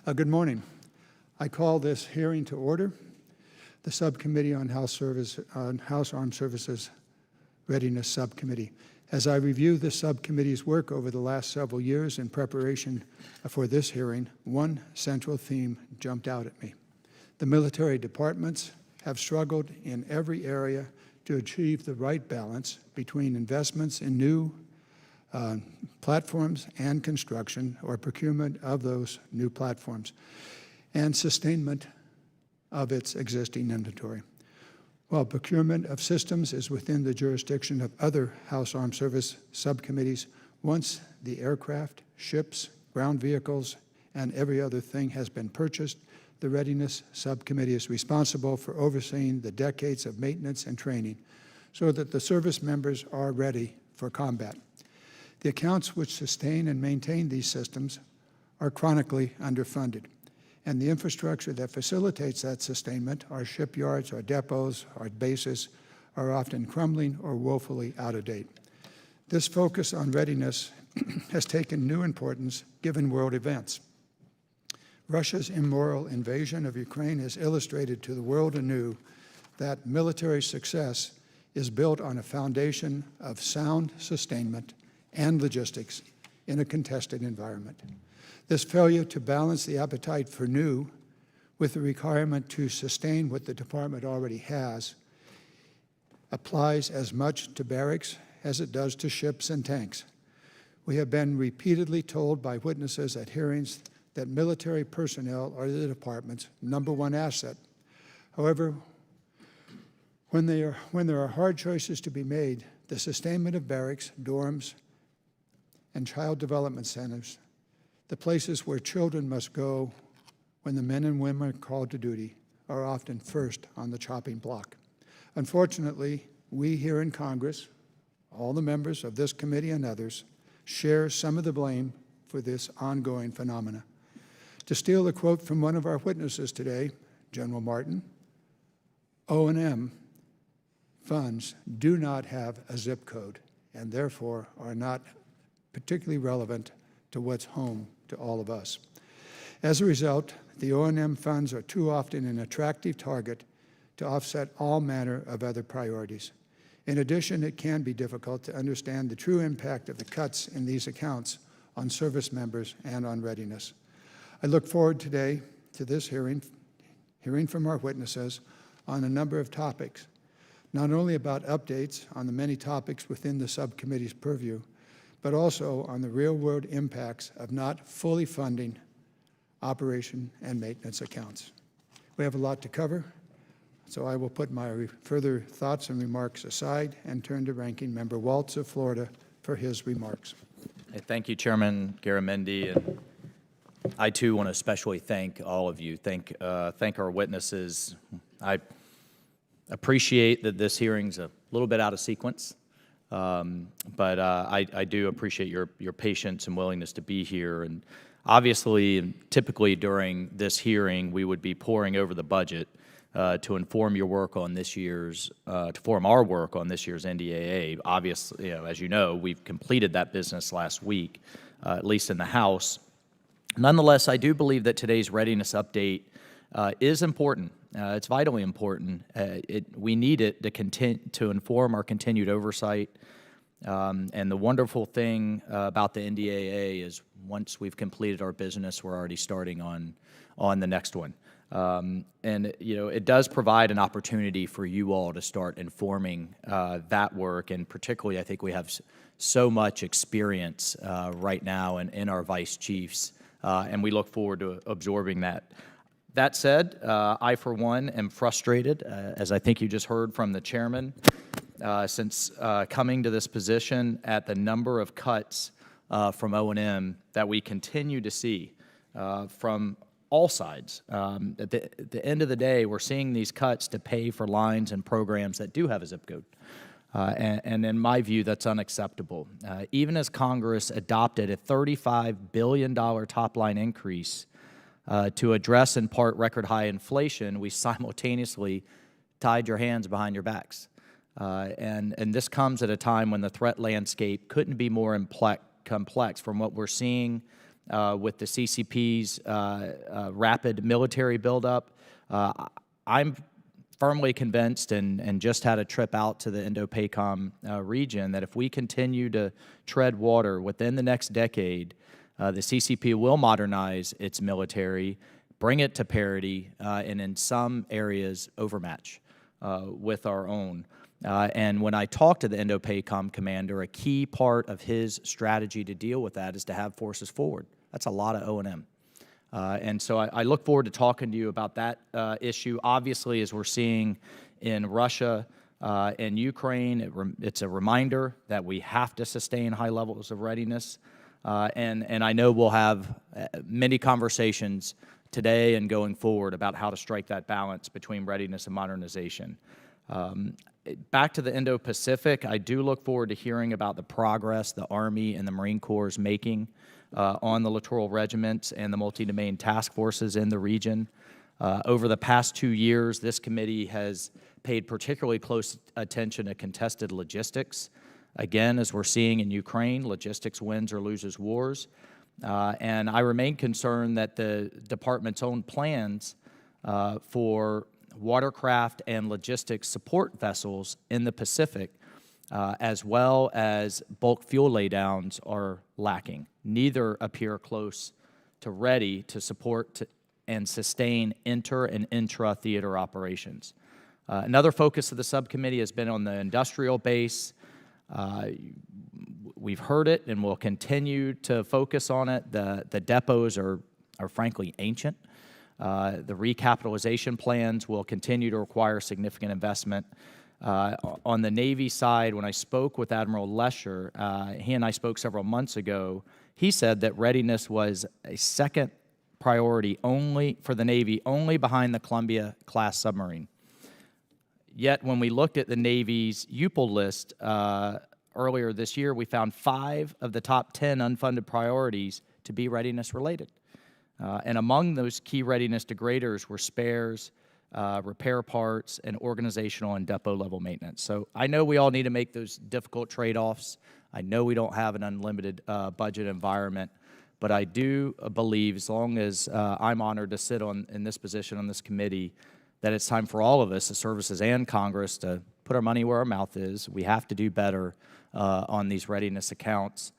Good morning. I call this hearing to order. The Subcommittee on House Armed Services Readiness Subcommittee. As I review the subcommittee's work over the last several years in preparation for this hearing, one central theme jumped out at me. The military departments have struggled in every area to achieve the right balance between investments in new platforms and construction or procurement of those new platforms and sustainment of its existing inventory. While procurement of systems is within the jurisdiction of other House Armed Service subcommittees, once the aircraft, ships, ground vehicles, and every other thing has been purchased, the Readiness Subcommittee is responsible for overseeing the decades of maintenance and training so that the service members are ready for combat. The accounts which sustain and maintain these systems are chronically underfunded, and the infrastructure that facilitates that sustainment, our shipyards, our depots, our bases, are often crumbling or woefully out of date. This focus on readiness has taken new importance given world events. Russia's immoral invasion of Ukraine has illustrated to the world anew that military success is built on a foundation of sound sustainment and logistics in a contested environment. This failure to balance the appetite for new with the requirement to sustain what the department already has applies as much to barracks as it does to ships and tanks. We have been repeatedly told by witnesses at hearings that military personnel are the department's #1 asset. However, when there are hard choices to be made, the sustainment of barracks, dorms, and child development centers, the places where children must go when the men and women are called to duty, are often first on the chopping block. Unfortunately, we here in Congress, all the members of this committee and others, share some of the blame for this ongoing phenomena. To steal a quote from one of our witnesses today, General Martin, O&M funds do not have a zip code and therefore are not particularly relevant to what's home to all of us. As a result, the O&M funds are too often an attractive target to offset all manner of other priorities. In addition, it can be difficult to understand the true impact of the cuts in these accounts on service members and on readiness. I look forward today to this hearing from our witnesses on a number of topics, not only about updates on the many topics within the subcommittee's purview, but also on the real-world impacts of not fully funding operation and maintenance accounts. We have a lot to cover, so I will put my further thoughts and remarks aside and turn to Ranking Member Waltz of Florida for his remarks. Hey, thank you, Chairman Garamendi, and I too want to especially thank all of you. Thank our witnesses. I appreciate that this hearing's a little bit out of sequence. But I do appreciate your patience and willingness to be here. And obviously, and typically during this hearing, we would be poring over the budget to inform your work on this year's, to form our work on this year's NDAA. Obviously, as you know, we've completed that business last week, at least in the House. Nonetheless, I do believe that today's readiness update is important. It's vitally important. We need it to inform our continued oversight. And the wonderful thing about the NDAA is once we've completed our business, we're already starting on the next one. And it does provide an opportunity for you all to start informing that work. And particularly, I think we have so much experience right now in our vice chiefs, and we look forward to absorbing that. That said, I, for one, am frustrated, as I think you just heard from the chairman, since coming to this position at the number of cuts from O&M that we continue to see from all sides. At the end of the day, we're seeing these cuts to pay for lines and programs that do have a zip code. And in my view, that's unacceptable. Even as Congress adopted a $35 billion top-line increase to address in part record high inflation, we simultaneously tied your hands behind your backs. And this comes at a time when the threat landscape couldn't be more complex from what we're seeing with the CCP's rapid military buildup. I'm firmly convinced and just had a trip out to the Indo-PACOM region that if we continue to tread water within the next decade, the CCP will modernize its military, bring it to parity, and in some areas overmatch with our own. And when I talked to the Indo-PACOM commander, a key part of his strategy to deal with that is to have forces forward. That's a lot of O&M. And so I look forward to talking to you about that issue. Obviously, as we're seeing in Russia and Ukraine, it's a reminder that we have to sustain high levels of readiness. And I know we'll have many conversations today and going forward about how to strike that balance between readiness and modernization. Back to the Indo-Pacific, I do look forward to hearing about the progress the Army and the Marine Corps is making on the littoral regiments and the multi-domain task forces in the region. Over the past 2 years, this committee has paid particularly close attention to contested logistics. Again, as we're seeing in Ukraine, logistics wins or loses wars. And I remain concerned that the department's own plans for watercraft and logistics support vessels in the Pacific, as well as bulk fuel laydowns, are lacking. Neither appear close to ready to support and sustain inter and intra-theater operations. Another focus of the subcommittee has been on the industrial base. We've heard it and will continue to focus on it. The depots are frankly ancient. The recapitalization plans will continue to require significant investment. On the Navy side, when I spoke with Admiral Lesher, he and I spoke several months ago, he said that readiness was a second priority only for the Navy, only behind the Columbia-class submarine. Yet when we looked at the Navy's UPL list earlier this year, we found 5 of the top 10 unfunded priorities to be readiness-related. And among those key readiness degraders were spares, repair parts, and organizational and depot-level maintenance. So I know we all need to make those difficult trade-offs. I know we don't have an unlimited budget environment, but I do believe, as long as I'm honored to sit in this position on this committee, that it's time for all of us, the services and Congress, to put our money where our mouth is. We have to do better on these readiness accounts.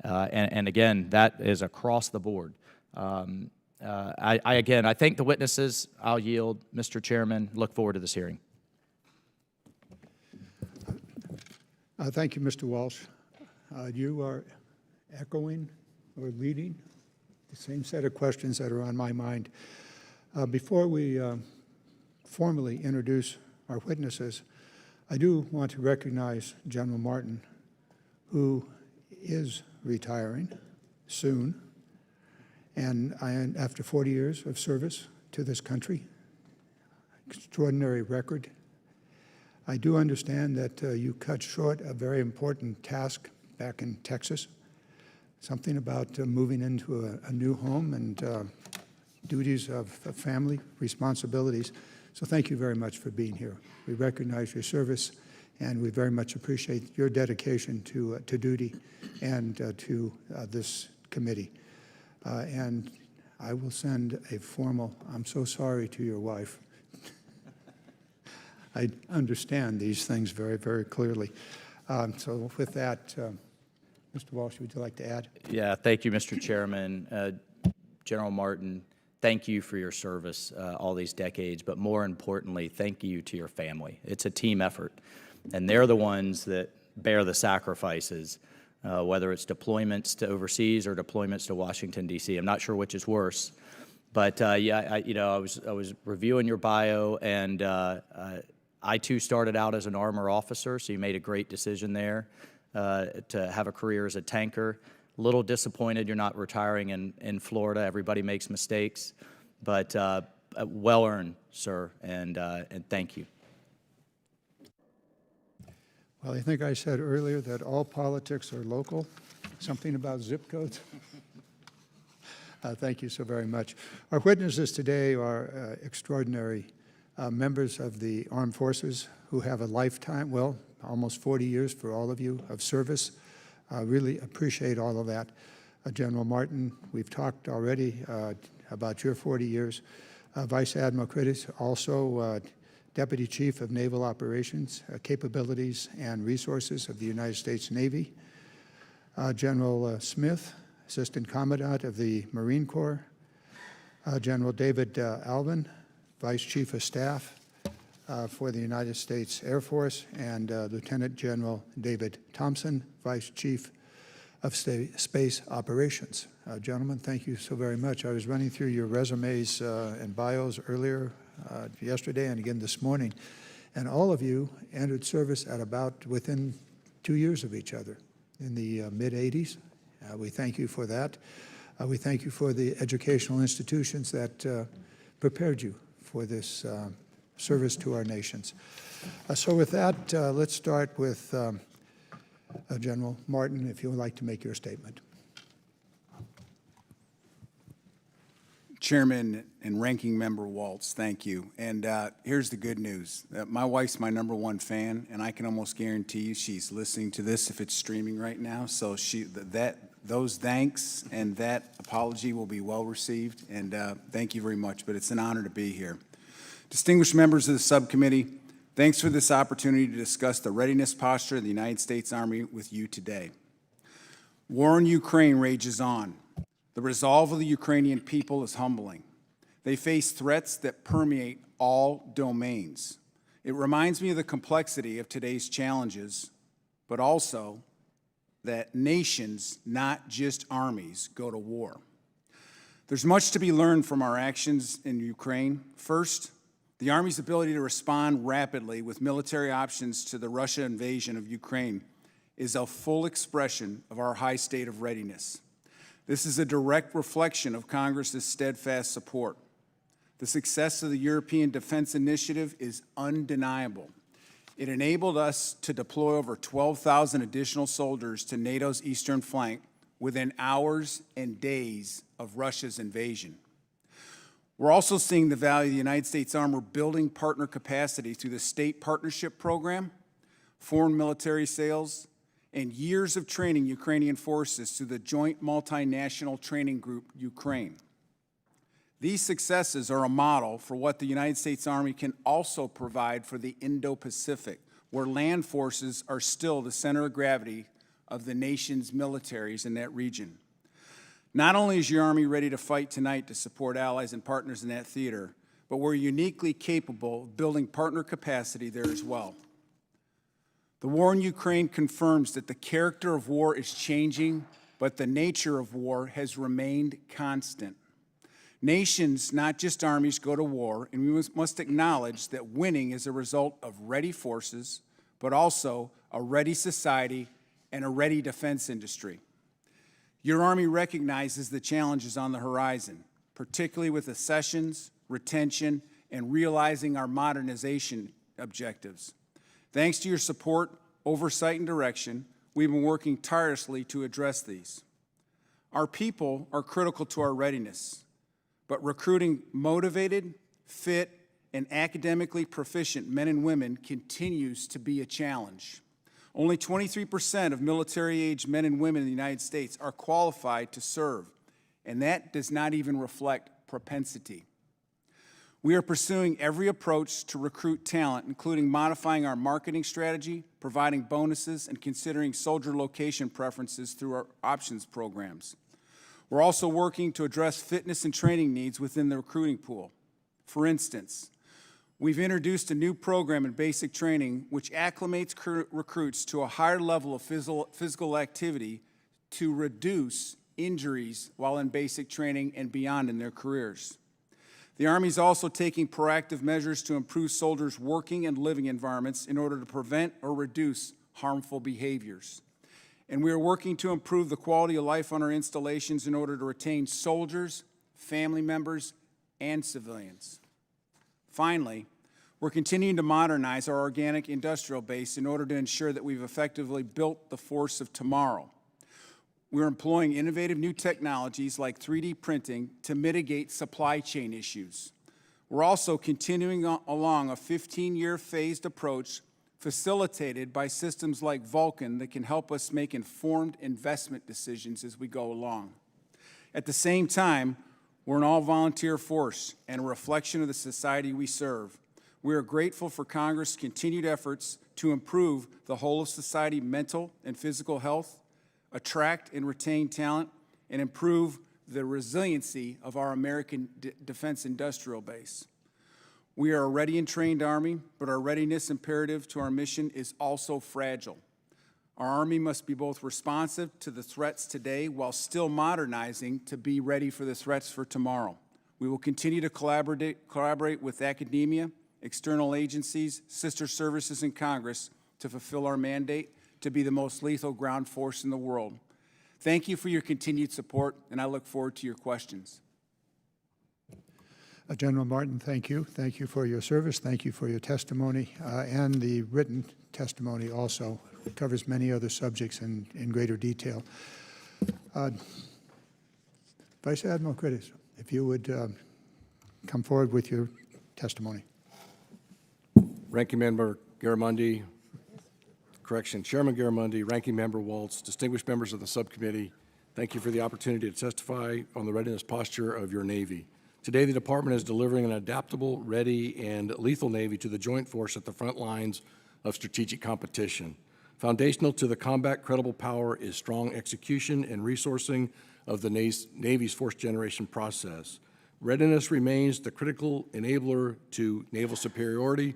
And again, that is across the board. I thank the witnesses. I'll yield, Mr. Chairman. Look forward to this hearing. Thank you, Mr. Walsh. You are echoing or leading the same set of questions that are on my mind. Before we formally introduce our witnesses, I do want to recognize General Martin, who is retiring soon. And after 40 years of service to this country, extraordinary record. I do understand that you cut short a very important task back in Texas, something about moving into a new home and duties of family responsibilities. So thank you very much for being here. We recognize your service, and we very much appreciate your dedication to duty and to this committee. And I will send a formal, I'm so sorry to your wife. I understand these things very, very clearly. So with that, Mr. Walsh, would you like to add? Yeah, thank you, Mr. Chairman. General Martin, thank you for your service all these decades, but more importantly, thank you to your family. It's a team effort, and they're the ones that bear the sacrifices, whether it's deployments to overseas or deployments to Washington, D.C. I'm not sure which is worse, but yeah, I was reviewing your bio, and I too started out as an armor officer, so you made a great decision there to have a career as a tanker. A little disappointed you're not retiring in Florida. Everybody makes mistakes, but well earned, sir, and thank you. Well, I think I said earlier that all politics are local, something about zip codes. Thank you so very much. Our witnesses today are extraordinary members of the armed forces who have a lifetime, well, almost 40 years for all of you of service. Really appreciate all of that. General Martin, we've talked already about your 40 years. Vice Admiral Critters, also Deputy Chief of Naval Operations, Capabilities and Resources of the United States Navy. General Smith, Assistant Commandant of the Marine Corps. General David Alvin, Vice Chief of Staff for the United States Air Force, and Lieutenant General David Thompson, Vice Chief of Space Operations. Gentlemen, thank you so very much. I was running through your resumes and bios earlier yesterday and again this morning, and all of you entered service at about within 2 years of each other in the mid-'80s. We thank you for that. We thank you for the educational institutions that prepared you for this service to our nations. So with that, let's start with General Martin, if you would like to make your statement. Chairman and Ranking Member Waltz, thank you. And here's the good news. My wife's my #1 fan, and I can almost guarantee you she's listening to this if it's streaming right now. So those thanks and that apology will be well received, and thank you very much. But it's an honor to be here. Distinguished members of the subcommittee, thanks for this opportunity to discuss the readiness posture of the United States Army with you today. War in Ukraine rages on. The resolve of the Ukrainian people is humbling. They face threats that permeate all domains. It reminds me of the complexity of today's challenges, but also that nations, not just armies, go to war. There's much to be learned from our actions in Ukraine. First, the Army's ability to respond rapidly with military options to the Russia invasion of Ukraine is a full expression of our high state of readiness. This is a direct reflection of Congress's steadfast support. The success of the European Defense Initiative is undeniable. It enabled us to deploy over 12,000 additional soldiers to NATO's eastern flank within hours and days of Russia's invasion. We're also seeing the value of the United States Army building partner capacity through the State Partnership Program, foreign military sales, and years of training Ukrainian forces through the Joint Multinational Training Group, Ukraine. These successes are a model for what the United States Army can also provide for the Indo-Pacific, where land forces are still the center of gravity of the nation's militaries in that region. Not only is your Army ready to fight tonight to support allies and partners in that theater, but we're uniquely capable of building partner capacity there as well. The war in Ukraine confirms that the character of war is changing, but the nature of war has remained constant. Nations, not just armies, go to war, and we must acknowledge that winning is a result of ready forces, but also a ready society and a ready defense industry. Your Army recognizes the challenges on the horizon, particularly with accessions, retention, and realizing our modernization objectives. Thanks to your support, oversight, and direction, we've been working tirelessly to address these. Our people are critical to our readiness, but recruiting motivated, fit, and academically proficient men and women continues to be a challenge. Only 23% of military-age men and women in the United States are qualified to serve, and that does not even reflect propensity. We are pursuing every approach to recruit talent, including modifying our marketing strategy, providing bonuses, and considering soldier location preferences through our options programs. We're also working to address fitness and training needs within the recruiting pool. For instance, we've introduced a new program in basic training which acclimates recruits to a higher level of physical activity to reduce injuries while in basic training and beyond in their careers. The Army is also taking proactive measures to improve soldiers' working and living environments in order to prevent or reduce harmful behaviors. And we are working to improve the quality of life on our installations in order to retain soldiers, family members, and civilians. Finally, we're continuing to modernize our organic industrial base in order to ensure that we've effectively built the force of tomorrow. We're employing innovative new technologies like 3D printing to mitigate supply chain issues. We're also continuing along a 15-year phased approach facilitated by systems like Vulcan that can help us make informed investment decisions as we go along. At the same time, we're an all-volunteer force and a reflection of the society we serve. We are grateful for Congress' continued efforts to improve the whole of society mental and physical health, attract and retain talent, and improve the resiliency of our American defense industrial base. We are a ready and trained Army, but our readiness imperative to our mission is also fragile. Our Army must be both responsive to the threats today while still modernizing to be ready for the threats for tomorrow. We will continue to collaborate with academia, external agencies, sister services, and Congress to fulfill our mandate to be the most lethal ground force in the world. Thank you for your continued support, and I look forward to your questions. General Martin, thank you. Thank you for your service. Thank you for your testimony and the written testimony also. It covers many other subjects in greater detail. Vice Admiral Critters, if you would come forward with your testimony. Ranking Member Garamendi, Chairman Garamendi, Ranking Member Waltz, distinguished members of the subcommittee, thank you for the opportunity to testify on the readiness posture of your Navy. Today, the Department is delivering an adaptable, ready, and lethal Navy to the Joint Force at the front lines of strategic competition. Foundational to the combat credible power is strong execution and resourcing of the Navy's fourth-generation process. Readiness remains the critical enabler to naval superiority,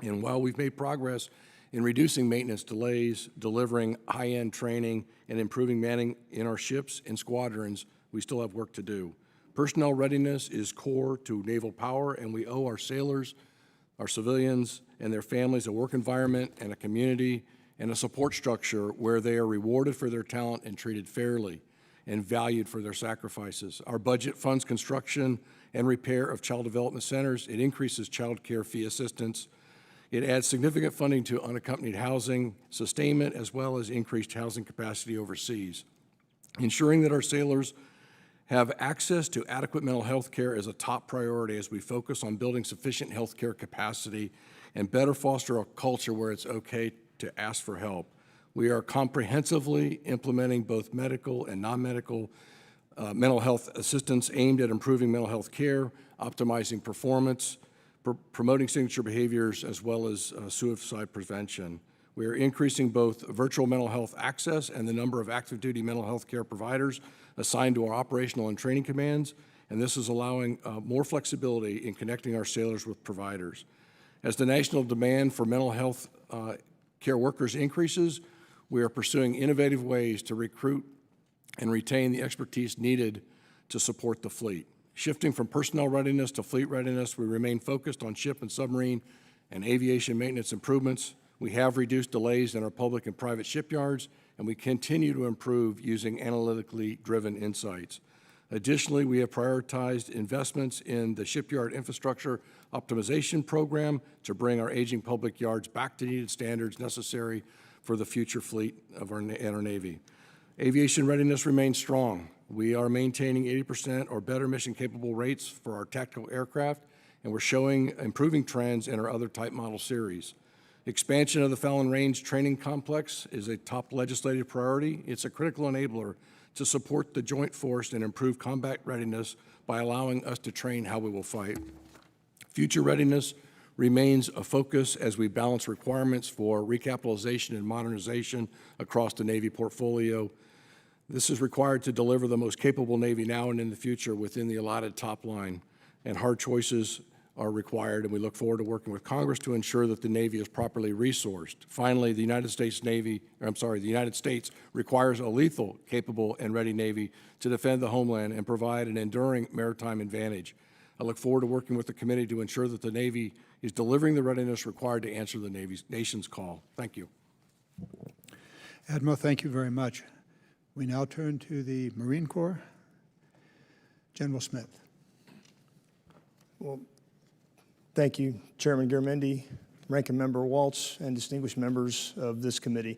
and while we've made progress in reducing maintenance delays, delivering high-end training, and improving manning in our ships and squadrons, we still have work to do. Personnel readiness is core to naval power, and we owe our sailors, our civilians, and their families a work environment and a community and a support structure where they are rewarded for their talent and treated fairly and valued for their sacrifices. Our budget funds construction and repair of child development centers. It increases child care fee assistance. It adds significant funding to unaccompanied housing sustainment as well as increased housing capacity overseas. Ensuring that our sailors have access to adequate mental health care is a top priority as we focus on building sufficient health care capacity and better foster a culture where it's okay to ask for help. We are comprehensively implementing both medical and non-medical mental health assistance aimed at improving mental health care, optimizing performance, promoting signature behaviors, as well as suicide prevention. We are increasing both virtual mental health access and the number of active duty mental health care providers assigned to our operational and training commands, and this is allowing more flexibility in connecting our sailors with providers. As the national demand for mental health care workers increases, we are pursuing innovative ways to recruit and retain the expertise needed to support the fleet. Shifting from personnel readiness to fleet readiness, we remain focused on ship and submarine and aviation maintenance improvements. We have reduced delays in our public and private shipyards, and we continue to improve using analytically driven insights. Additionally, we have prioritized investments in the shipyard infrastructure optimization program to bring our aging public yards back to needed standards necessary for the future fleet of our Navy. Aviation readiness remains strong. We are maintaining 80% or better mission-capable rates for our tactical aircraft, and we're showing improving trends in our other type model series. Expansion of the Fallon Range Training Complex is a top legislative priority. It's a critical enabler to support the Joint Force and improve combat readiness by allowing us to train how we will fight. Future readiness remains a focus as we balance requirements for recapitalization and modernization across the Navy portfolio. This is required to deliver the most capable Navy now and in the future within the allotted top line, and hard choices are required, and we look forward to working with Congress to ensure that the Navy is properly resourced. Finally, the United States requires a lethal, capable, and ready Navy to defend the homeland and provide an enduring maritime advantage. I look forward to working with the committee to ensure that the Navy is delivering the readiness required to answer the nation's call. Thank you. Admiral, thank you very much. We now turn to the Marine Corps. General Smith. Well, thank you, Chairman Garamendi, Ranking Member Waltz, and distinguished members of this committee.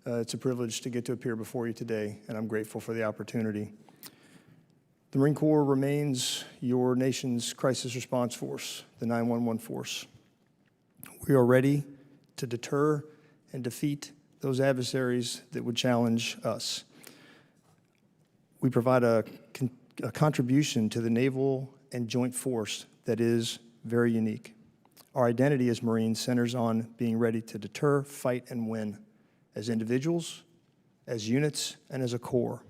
It's a privilege to get to appear before you today, and I'm grateful for the opportunity. The Marine Corps remains your nation's crisis response force, the 911 force. We are ready to deter and defeat those adversaries that would challenge us. We provide a contribution to the naval and joint force that is very unique. Our identity as Marines centers on being ready to deter, fight, and win as individuals, as units, and as a corps.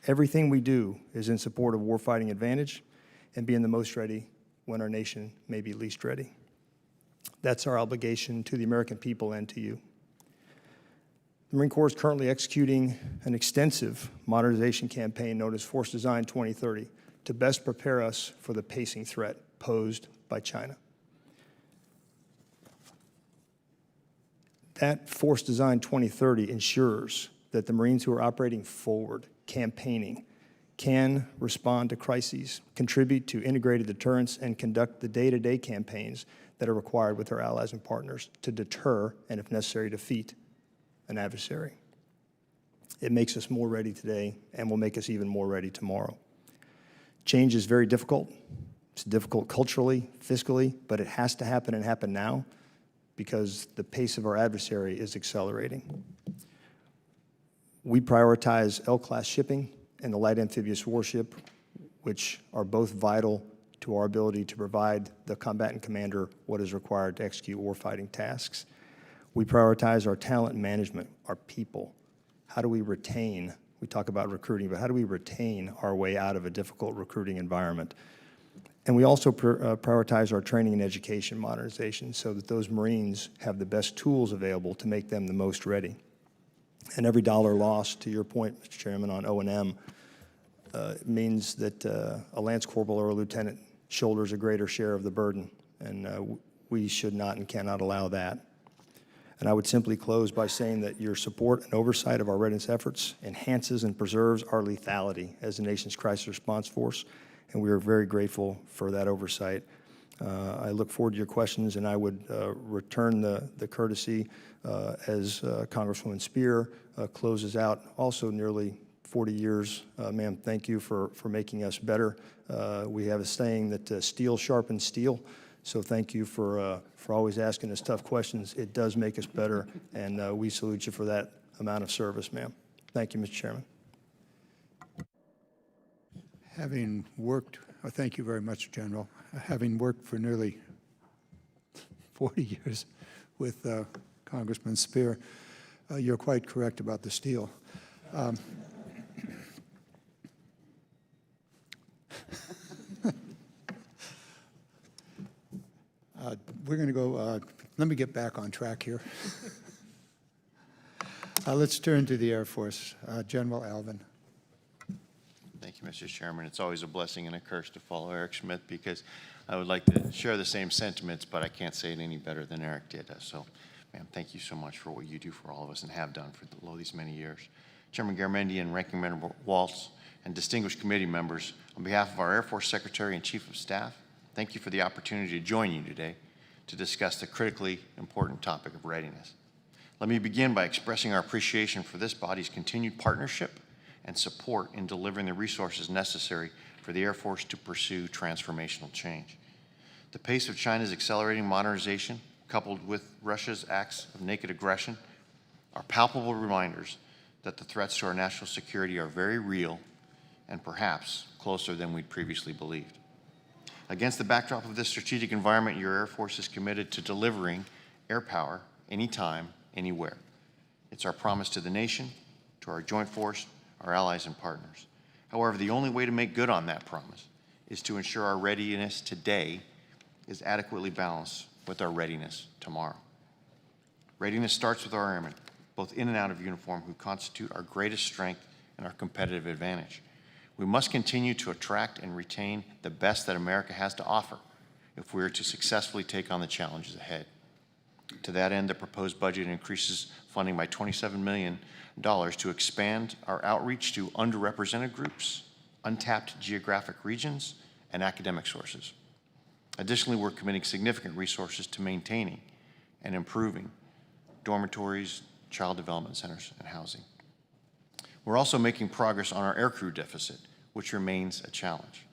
Everything we do is in support of warfighting advantage and being the most ready when our nation may be least ready. That's our obligation to the American people and to you. The Marine Corps is currently executing an extensive modernization campaign known as Force Design 2030 to best prepare us for the pacing threat posed by China. That Force Design 2030 ensures that the Marines who are operating forward, campaigning, can respond to crises, contribute to integrated deterrence, and conduct the day-to-day campaigns that are required with our allies and partners to deter and, if necessary, defeat an adversary. It makes us more ready today and will make us even more ready tomorrow. Change is very difficult. It's difficult culturally, fiscally, but it has to happen and happen now because the pace of our adversary is accelerating. We prioritize L-class shipping and the light amphibious warship, which are both vital to our ability to provide the combatant commander what is required to execute warfighting tasks. We prioritize our talent management, our people. How do we retain? We talk about recruiting, but how do we retain our way out of a difficult recruiting environment? And we also prioritize our training and education modernization so that those Marines have the best tools available to make them the most ready. And every dollar lost, to your point, Mr. Chairman, on O&M means that a Lance Corporal or a Lieutenant shoulders a greater share of the burden, and we should not and cannot allow that. And I would simply close by saying that your support and oversight of our readiness efforts enhances and preserves our lethality as the nation's crisis response force, and we are very grateful for that oversight. I look forward to your questions, and I would return the courtesy as Congresswoman Spear closes out also nearly 40 years. Ma'am, thank you for making us better. We have a saying that steel sharpens steel, so thank you for always asking us tough questions. It does make us better, and we salute you for that amount of service, ma'am. Thank you, Mr. Chairman. Having worked, thank you very much, General. Having worked for nearly 40 years with Congressman Spear, you're quite correct about the steel. We're going to go, let me get back on track here. Let's turn to the Air Force. General Alvin. Thank you, Mr. Chairman. It's always a blessing and a curse to follow Eric Schmidt because I would like to share the same sentiments, but I can't say it any better than Eric did. So, ma'am, thank you so much for what you do for all of us and have done for these many years. Chairman Garamendi and Ranking Member Waltz and distinguished committee members, on behalf of our Air Force Secretary and Chief of Staff, thank you for the opportunity to join you today to discuss the critically important topic of readiness. Let me begin by expressing our appreciation for this body's continued partnership and support in delivering the resources necessary for the Air Force to pursue transformational change. The pace of China's accelerating modernization, coupled with Russia's acts of naked aggression, are palpable reminders that the threats to our national security are very real and perhaps closer than we'd previously believed. Against the backdrop of this strategic environment, your Air Force is committed to delivering air power anytime, anywhere. It's our promise to the nation, to our joint force, our allies and partners. However, the only way to make good on that promise is to ensure our readiness today is adequately balanced with our readiness tomorrow. Readiness starts with our airmen, both in and out of uniform, who constitute our greatest strength and our competitive advantage. We must continue to attract and retain the best that America has to offer if we are to successfully take on the challenges ahead. To that end, the proposed budget increases funding by $27 million to expand our outreach to underrepresented groups, untapped geographic regions, and academic sources. Additionally, we're committing significant resources to maintaining and improving dormitories, child development centers, and housing. We're also making progress on our aircrew deficit, which remains a challenge.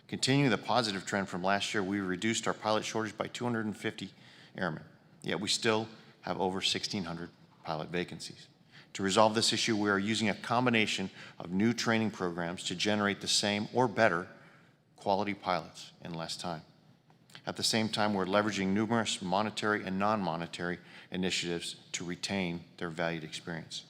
Continuing the positive trend from last year, we reduced our pilot shortage by 250 airmen, yet we still have over 1,600 pilot vacancies. To resolve this issue, we are using a combination of new training programs to generate the same or better quality pilots in less time. At the same time, we're leveraging numerous monetary and non-monetary initiatives to retain their valued experience.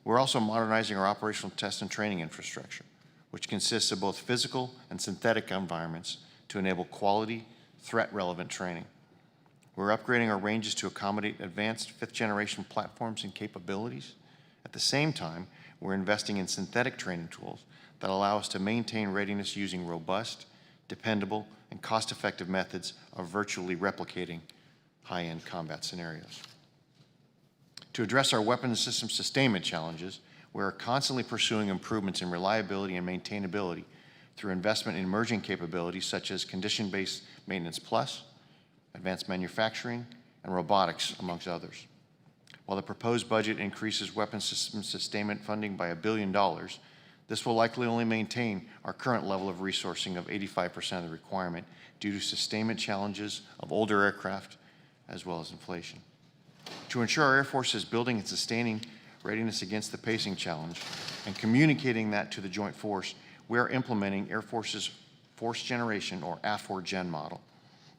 We're also modernizing our operational test and training infrastructure, which consists of both physical and synthetic environments to enable quality, threat-relevant training. We're upgrading our ranges to accommodate advanced fifth-generation platforms and capabilities. At the same time, we're investing in synthetic training tools that allow us to maintain readiness using robust, dependable, and cost-effective methods of virtually replicating high-end combat scenarios. To address our weapons system sustainment challenges, we are constantly pursuing improvements in reliability and maintainability through investment in emerging capabilities such as Condition-Based Maintenance Plus, advanced manufacturing, and robotics, amongst others. While the proposed budget increases weapons system sustainment funding by $1 billion, this will likely only maintain our current level of resourcing of 85% of the requirement due to sustainment challenges of older aircraft as well as inflation. To ensure our Air Force is building and sustaining readiness against the pacing challenge and communicating that to the Joint Force, we are implementing Air Force's Force Generation, or AFOR-GEN model.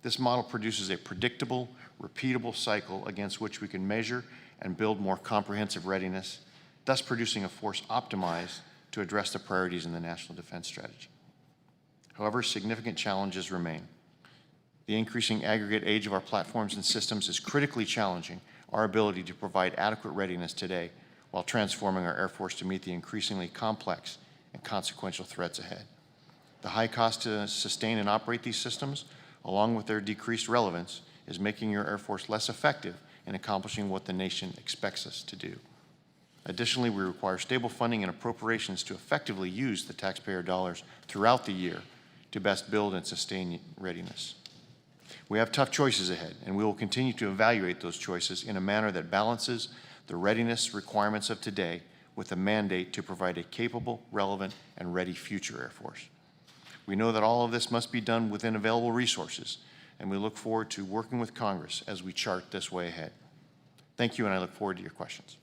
This model produces a predictable, repeatable cycle against which we can measure and build more comprehensive readiness, thus producing a force optimized to address the priorities in the National Defense Strategy. However, significant challenges remain. The increasing aggregate age of our platforms and systems is critically challenging our ability to provide adequate readiness today while transforming our Air Force to meet the increasingly complex and consequential threats ahead. The high cost to sustain and operate these systems, along with their decreased relevance, is making your Air Force less effective in accomplishing what the nation expects us to do. Additionally, we require stable funding and appropriations to effectively use the taxpayer dollars throughout the year to best build and sustain readiness. We have tough choices ahead, and we will continue to evaluate those choices in a manner that balances the readiness requirements of today with a mandate to provide a capable, relevant, and ready future Air Force. We know that all of this must be done within available resources, and we look forward to working with Congress as we chart this way ahead. Thank you, and I look forward to your questions.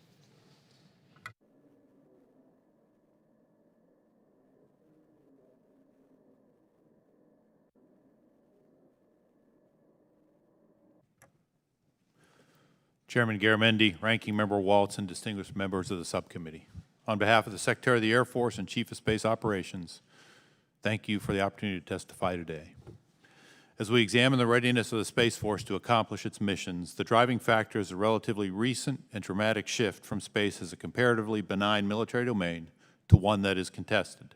Chairman Garamendi, Ranking Member Waltz, and distinguished members of the subcommittee. On behalf of the Secretary of the Air Force and Chief of Space Operations, thank you for the opportunity to testify today. As we examine the readiness of the Space Force to accomplish its missions, the driving factor is a relatively recent and dramatic shift from space as a comparatively benign military domain to one that is contested.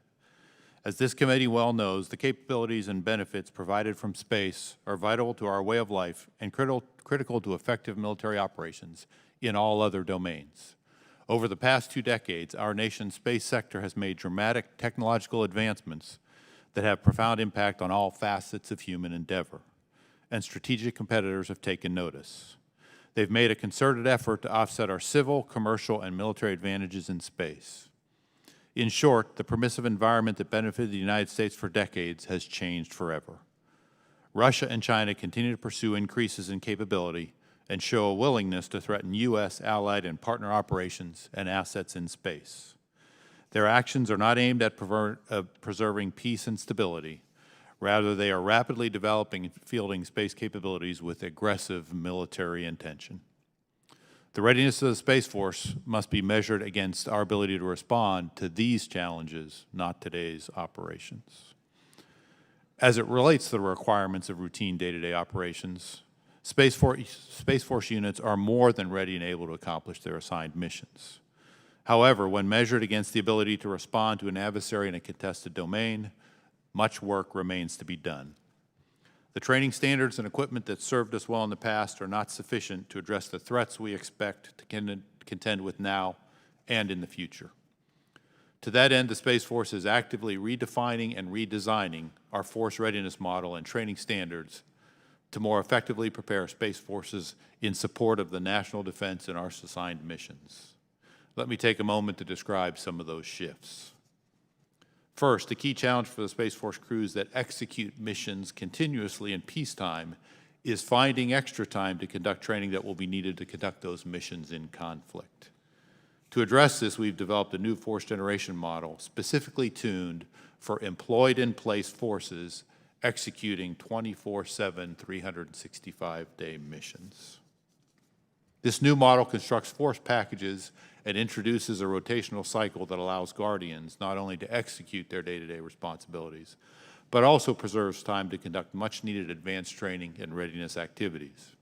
As this committee well knows, the capabilities and benefits provided from space are vital to our way of life and critical to effective military operations in all other domains. Over the past 2 decades, our nation's space sector has made dramatic technological advancements that have profound impact on all facets of human endeavor, and strategic competitors have taken notice. They've made a concerted effort to offset our civil, commercial, and military advantages in space. In short, the permissive environment that benefited the United States for decades has changed forever. Russia and China continue to pursue increases in capability and show a willingness to threaten U.S., allied, and partner operations and assets in space. Their actions are not aimed at preserving peace and stability. Rather, they are rapidly developing and fielding space capabilities with aggressive military intention. The readiness of the Space Force must be measured against our ability to respond to these challenges, not today's operations. As it relates to the requirements of routine day-to-day operations, Space Force units are more than ready and able to accomplish their assigned missions. However, when measured against the ability to respond to an adversary in a contested domain, much work remains to be done. The training standards and equipment that served us well in the past are not sufficient to address the threats we expect to contend with now and in the future. To that end, the Space Force is actively redefining and redesigning our force readiness model and training standards to more effectively prepare Space Forces in support of the national defense and our assigned missions. Let me take a moment to describe some of those shifts. First, the key challenge for the Space Force crews that execute missions continuously in peacetime is finding extra time to conduct training that will be needed to conduct those missions in conflict. To address this, we've developed a new force generation model specifically tuned for employed-in-place forces executing 24/7, 365-day missions. This new model constructs force packages and introduces a rotational cycle that allows Guardians not only to execute their day-to-day responsibilities, but also preserves time to conduct much-needed advanced training and readiness activities.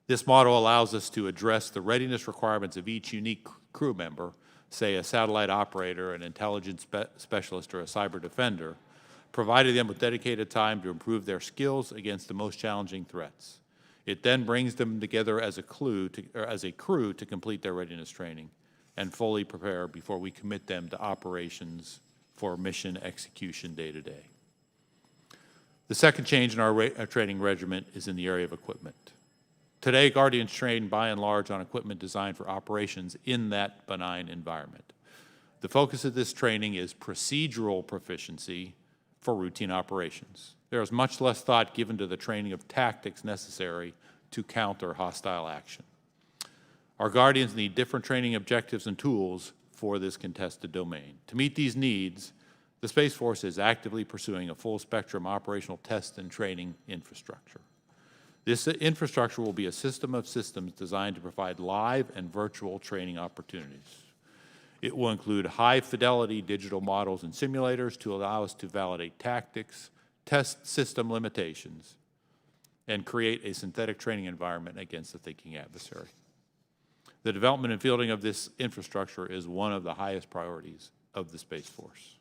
This model allows us to address the readiness requirements of each unique crew member, say a satellite operator, an intelligence specialist, or a cyber defender, providing them with dedicated time to improve their skills against the most challenging threats. It then brings them together as a crew to complete their readiness training and fully prepare before we commit them to operations for mission execution day to day. The second change in our training regimen is in the area of equipment. Today, Guardians train by and large on equipment designed for operations in that benign environment. The focus of this training is procedural proficiency for routine operations. There is much less thought given to the training of tactics necessary to counter hostile action. Our Guardians need different training objectives and tools for this contested domain. To meet these needs, the Space Force is actively pursuing a full-spectrum operational test and training infrastructure. This infrastructure will be a system of systems designed to provide live and virtual training opportunities. It will include high-fidelity digital models and simulators to allow us to validate tactics, test system limitations, and create a synthetic training environment against the thinking adversary. The development and fielding of this infrastructure is one of the highest priorities of the Space Force.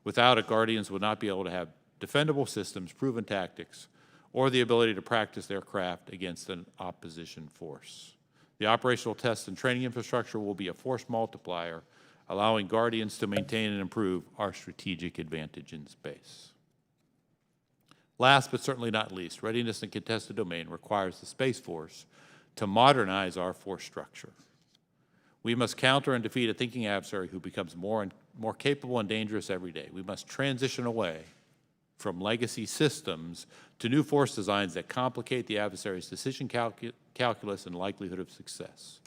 Without it, Guardians would not be able to have defendable systems, proven tactics, or the ability to practice their craft against an opposition force. The operational test and training infrastructure will be a force multiplier, allowing Guardians to maintain and improve our strategic advantage in space. Last but certainly not least, readiness in contested domain requires the Space Force to modernize our force structure. We must counter and defeat a thinking adversary who becomes more capable and dangerous every day. We must transition away from legacy systems to new force designs that complicate the adversary's decision calculus and likelihood of success.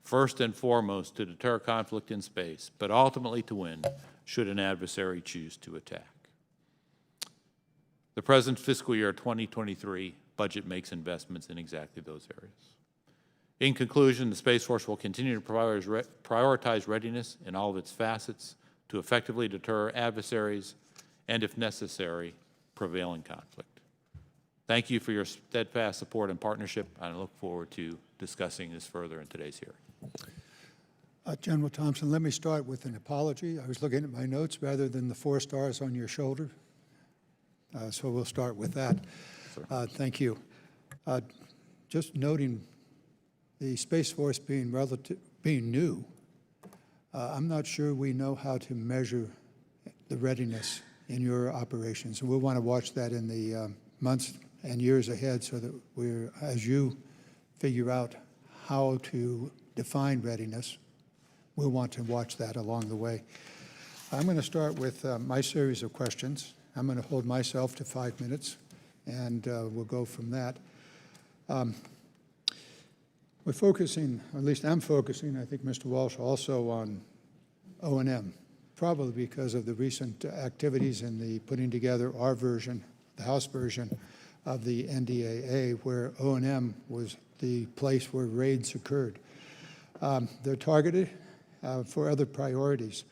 First and foremost, to deter conflict in space, but ultimately to win should an adversary choose to attack. The present fiscal year 2023 budget makes investments in exactly those areas. In conclusion, the Space Force will continue to prioritize readiness in all of its facets to effectively deter adversaries and, if necessary, prevail in conflict. Thank you for your steadfast support and partnership, and I look forward to discussing this further in today's hearing. General Thompson, let me start with an apology. I was looking at my notes rather than the 4 stars on your shoulder. So we'll start with that. Thank you. Just noting the Space Force being new, I'm not sure we know how to measure the readiness in your operations. And we'll want to watch that in the months and years ahead so that we're, as you figure out how to define readiness, we'll want to watch that along the way. I'm going to start with my series of questions. I'm going to hold myself to 5 minutes, and we'll go from that. We're focusing, or at least I'm focusing, I think Mr. Walsh also, on O&M, probably because of the recent activities in the putting together our version, the House version of the NDAA, where O&M was the place where raids occurred. They're targeted for other priorities.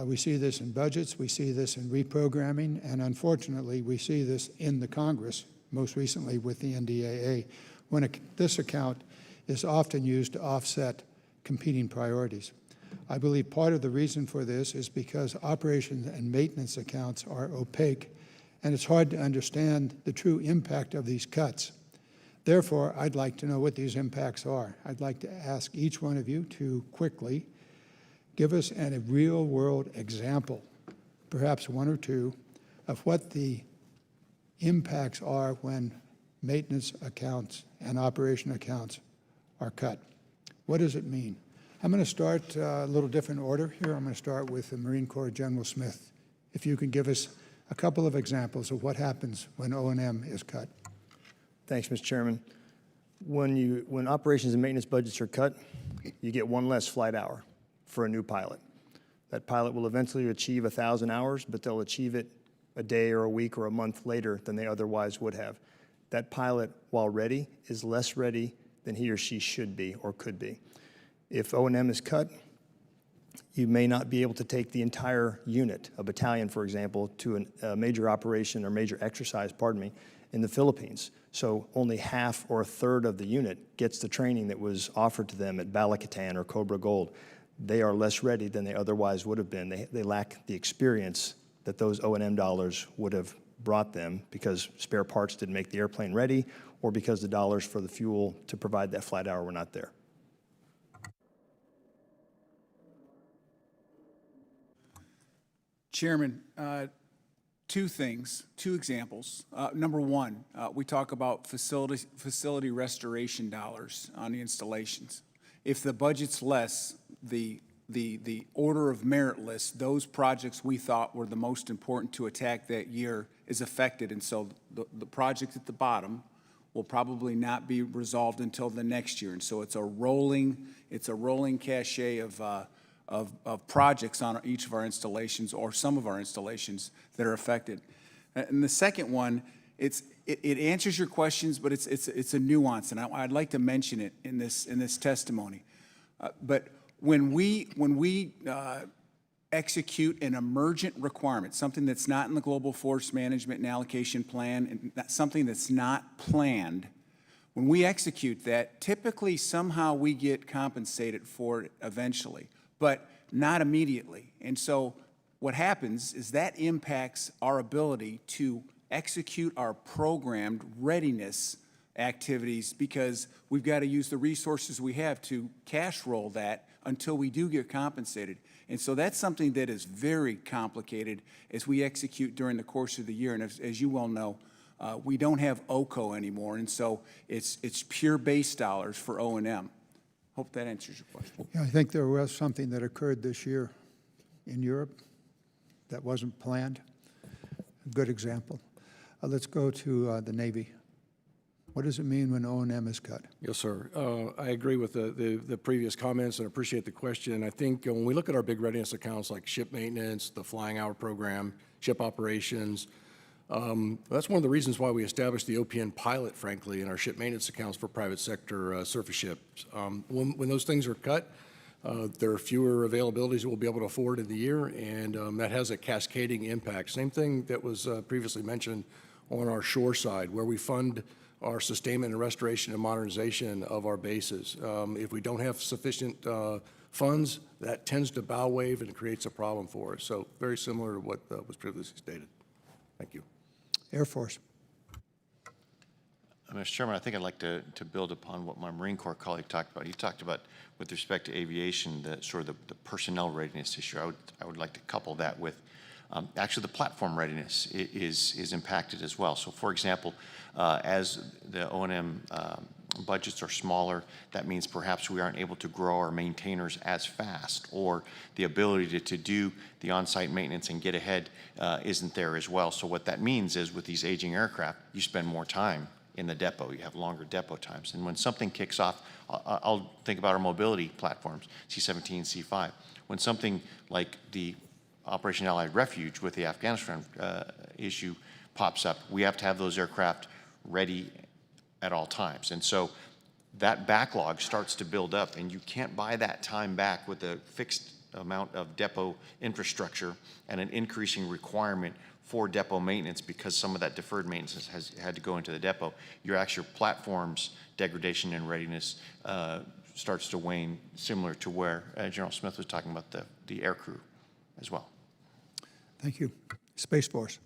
We see this in budgets, we see this in reprogramming, and unfortunately, we see this in the Congress, most recently with the NDAA, when this account is often used to offset competing priorities. I believe part of the reason for this is because operations and maintenance accounts are opaque, and it's hard to understand the true impact of these cuts. Therefore, I'd like to know what these impacts are. I'd like to ask each one of you to quickly give us a real-world example, perhaps 1 or 2, of what the impacts are when maintenance accounts and operation accounts are cut. What does it mean? I'm going to start a little different order here. I'm going to start with the Marine Corps General Smith. If you can give us a couple of examples of what happens when O&M is cut. Thanks, Mr. Chairman. When operations and maintenance budgets are cut, you get one less flight hour for a new pilot. That pilot will eventually achieve 1,000 hours, but they'll achieve it a day or a week or a month later than they otherwise would have. That pilot, while ready, is less ready than he or she should be or could be. If O&M is cut, you may not be able to take the entire unit, a battalion, for example, to a major operation or major exercise, in the Philippines. So only half or a third of the unit gets the training that was offered to them at Balakatan or Cobra Gold. They are less ready than they otherwise would have been. They lack the experience that those O&M dollars would have brought them because spare parts didn't make the airplane ready or because the dollars for the fuel to provide that flight hour were not there. Chairman, two things, two examples. Number one, we talk about facility restoration dollars on the installations. If the budget's less, the order of merit list, those projects we thought were the most important to attack that year is affected, and so the project at the bottom will probably not be resolved until the next year, and so it's a rolling cachet of projects on each of our installations or some of our installations that are affected. And the second one, it answers your questions, but it's a nuance, and I'd like to mention it in this testimony. But when we execute an emergent requirement, something that's not in the Global Force Management and Allocation Plan, and something that's not planned, when we execute that, typically somehow we get compensated for it eventually, but not immediately. And so what happens is that impacts our ability to execute our programmed readiness activities because we've got to use the resources we have to cash roll that until we do get compensated. And so that's something that is very complicated as we execute during the course of the year. And as you well know, we don't have OCO anymore, and so it's pure base dollars for O&M. Hope that answers your question. Yeah, I think there was something that occurred this year in Europe that wasn't planned. A good example. Let's go to the Navy. What does it mean when O&M is cut? Yes, sir. I agree with the previous comments and appreciate the question. I think when we look at our big readiness accounts like ship maintenance, the flying hour program, ship operations, that's one of the reasons why we established the OPN pilot, frankly, in our ship maintenance accounts for private sector surface ships. When those things are cut, there are fewer availabilities that we'll be able to afford in the year, and that has a cascading impact. Same thing that was previously mentioned on our shore side, where we fund our sustainment and restoration and modernization of our bases. If we don't have sufficient funds, that tends to bow wave and creates a problem for us. So very similar to what was previously stated. Thank you. Air Force. Mr. Chairman, I think I'd like to build upon what my Marine Corps colleague talked about. He talked about, with respect to aviation, the personnel readiness issue. I would like to couple that with actually the platform readiness is impacted as well. So, for example, as the O&M budgets are smaller, that means perhaps we aren't able to grow our maintainers as fast, or the ability to do the on-site maintenance and get ahead isn't there as well. So what that means is with these aging aircraft, you spend more time in the depot. You have longer depot times. And when something kicks off, I'll think about our mobility platforms, C-17, C-5. When something like the Operation Allied Refuge with the Afghanistan issue pops up, we have to have those aircraft ready at all times. And so that backlog starts to build up, and you can't buy that time back with a fixed amount of depot infrastructure and an increasing requirement for depot maintenance because some of that deferred maintenance has had to go into the depot. Your actual platform's degradation and readiness starts to wane, similar to where General Smith was talking about the air crew as well. Thank you. Space Force.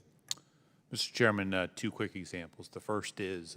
Mr. Chairman, two quick examples. The first is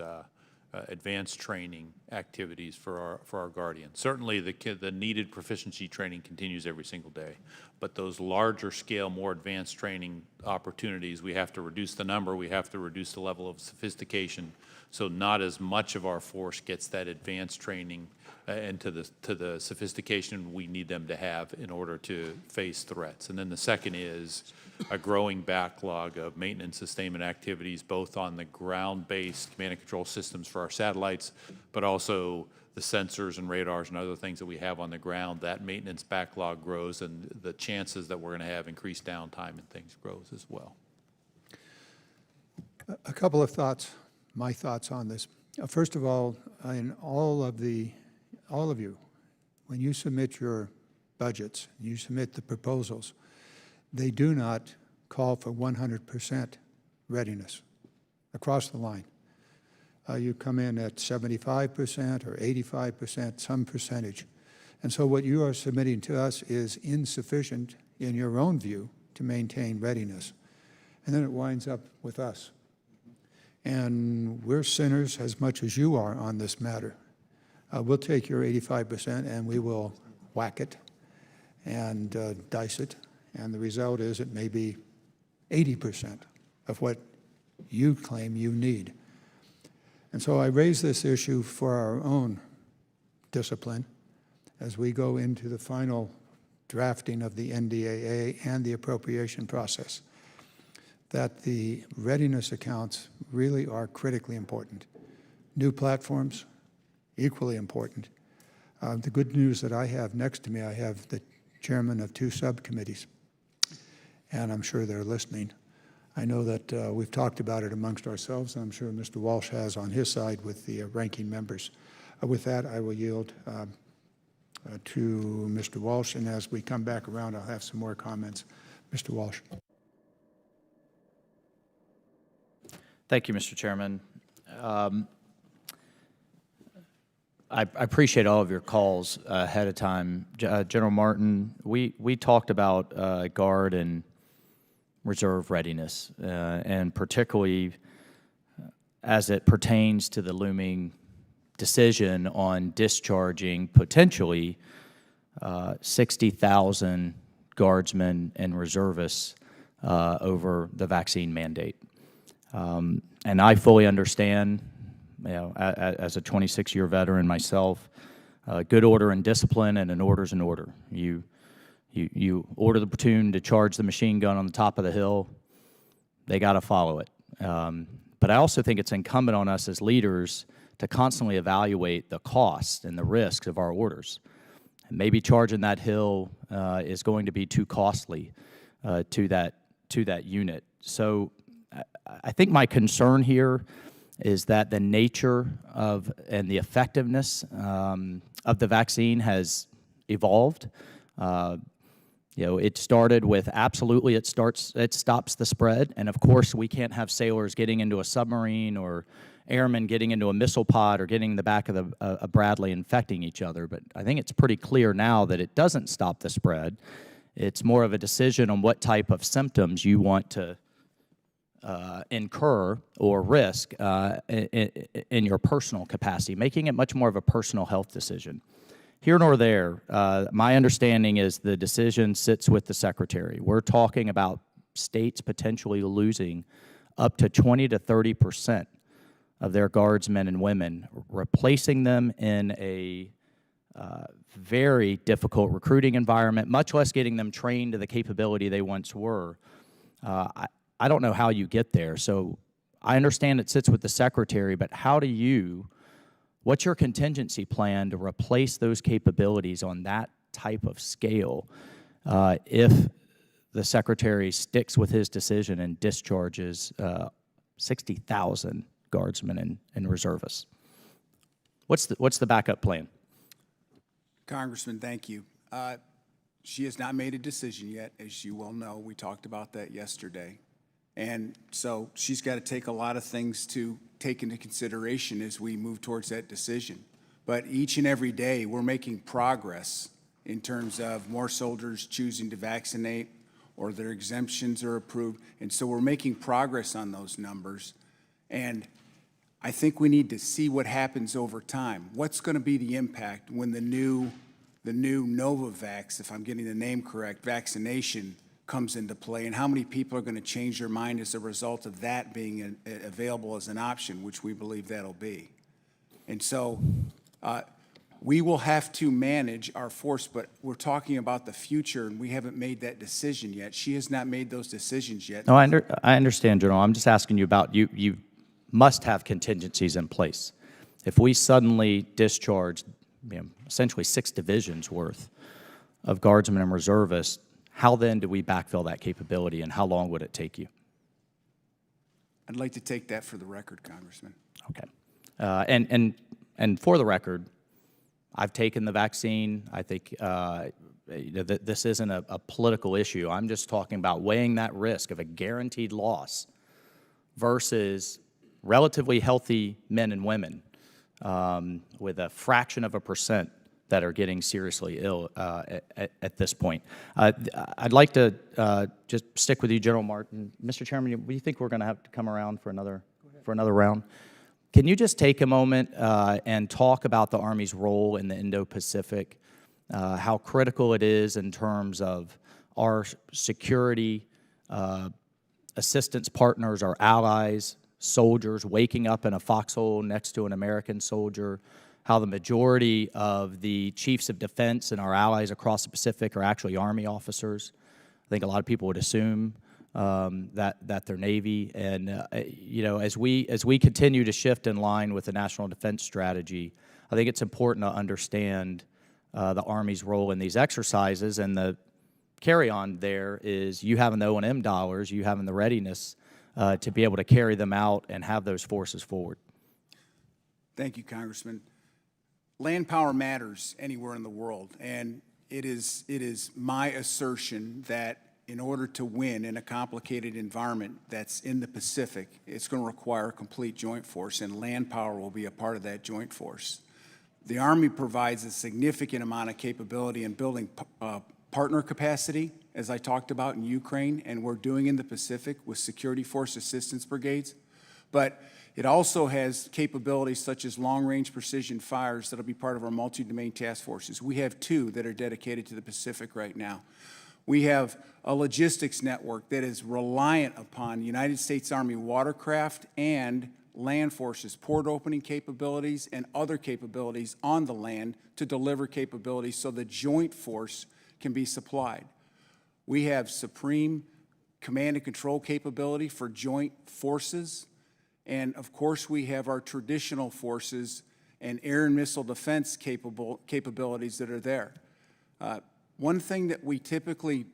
advanced training activities for our Guardians. Certainly the needed proficiency training continues every single day, but those larger scale, more advanced training opportunities, we have to reduce the number, we have to reduce the level of sophistication, so not as much of our force gets that advanced training and to the sophistication we need them to have in order to face threats. And then the second is a growing backlog of maintenance sustainment activities, both on the ground-based command and control systems for our satellites, but also the sensors and radars and other things that we have on the ground. That maintenance backlog grows, and the chances that we're going to have increased downtime and things grows as well. A couple of thoughts, my thoughts on this. First of all, in all of you, when you submit your budgets, you submit the proposals, they do not call for 100% readiness across the line. You come in at 75% or 85%, some percentage. And so what you are submitting to us is insufficient in your own view to maintain readiness. And then it winds up with us. And we're sinners as much as you are on this matter. We'll take your 85% and we will whack it and dice it. And the result is it may be 80% of what you claim you need. And so I raise this issue for our own discipline as we go into the final drafting of the NDAA and the appropriation process, that the readiness accounts really are critically important. New platforms, equally important. The good news that I have next to me, I have the chairman of 2 subcommittees, and I'm sure they're listening. I know that we've talked about it amongst ourselves, and I'm sure Mr. Walsh has on his side with the ranking members. With that, I will yield to Mr. Walsh, and as we come back around, I'll have some more comments. Mr. Walsh. Thank you, Mr. Chairman. I appreciate all of your calls ahead of time. General Martin, we talked about Guard and Reserve readiness, and particularly as it pertains to the looming decision on discharging potentially 60,000 Guardsmen and reservists over the vaccine mandate. And I fully understand, as a 26-year veteran myself, good order and discipline, and an order's an order. You order the platoon to charge the machine gun on the top of the hill, they got to follow it. But I also think it's incumbent on us as leaders to constantly evaluate the costs and the risks of our orders. And maybe charging that hill is going to be too costly to that unit. So I think my concern here is that the nature of and the effectiveness of the vaccine has evolved. It started with absolutely it stops the spread, and of course we can't have sailors getting into a submarine or airmen getting into a missile pod or getting in the back of a Bradley infecting each other. But I think it's pretty clear now that it doesn't stop the spread. It's more of a decision on what type of symptoms you want to incur or risk in your personal capacity, making it much more of a personal health decision. Here nor there, my understanding is the decision sits with the Secretary. We're talking about states potentially losing up to 20 to 30% of their Guardsmen and women, replacing them in a very difficult recruiting environment, much less getting them trained to the capability they once were. I don't know how you get there. So I understand it sits with the Secretary, but what's your contingency plan to replace those capabilities on that type of scale if the Secretary sticks with his decision and discharges 60,000 Guardsmen and reservists? What's the backup plan? Congressman, thank you. She has not made a decision yet, as you well know. We talked about that yesterday. And so she's got to take a lot of things to take into consideration as we move towards that decision. But each and every day, we're making progress in terms of more soldiers choosing to vaccinate or their exemptions are approved. And so we're making progress on those numbers. And I think we need to see what happens over time. What's going to be the impact when the new Novavax, if I'm getting the name correct, vaccination comes into play, and how many people are going to change their mind as a result of that being available as an option, which we believe that'll be. And so We will have to manage our force, but we're talking about the future, and we haven't made that decision yet. She has not made those decisions yet. No, I understand, General. I'm just asking you about, you must have contingencies in place. If we suddenly discharge, essentially 6 divisions worth of guardsmen and reservists, how then do we backfill that capability, and how long would it take you? I'd like to take that for the record, Congressman. Okay. And for the record, I've taken the vaccine. I think that this isn't a political issue. I'm just talking about weighing that risk of a guaranteed loss versus relatively healthy men and women with a fraction of a percent that are getting seriously ill at this point. I'd like to just stick with you, General Martin. Mr. Chairman, do you think we're going to have to come around for another round? Can you just take a moment and talk about the Army's role in the Indo-Pacific, how critical it is in terms of our security assistance partners, our allies, soldiers waking up in a foxhole next to an American soldier, how the majority of the chiefs of defense and our allies across the Pacific are actually Army officers. I think a lot of people would assume that they're Navy. And as we continue to shift in line with the National Defense Strategy, I think it's important to understand the Army's role in these exercises. And the carry-on there is you having the O&M dollars, you having the readiness to be able to carry them out and have those forces forward. Thank you, Congressman. Land power matters anywhere in the world, and it is my assertion that in order to win in a complicated environment that's in the Pacific, it's going to require a complete joint force, and land power will be a part of that joint force. The Army provides a significant amount of capability in building partner capacity, as I talked about in Ukraine, and we're doing in the Pacific with security force assistance brigades. But it also has capabilities such as long-range precision fires that'll be part of our multi-domain task forces. We have 2 that are dedicated to the Pacific right now. We have a logistics network that is reliant upon United States Army watercraft and land forces, port opening capabilities and other capabilities on the land to deliver capabilities so the joint force can be supplied. We have supreme command and control capability for joint forces. And of course, we have our traditional forces and air and missile defense capabilities that are there. One thing that we typically,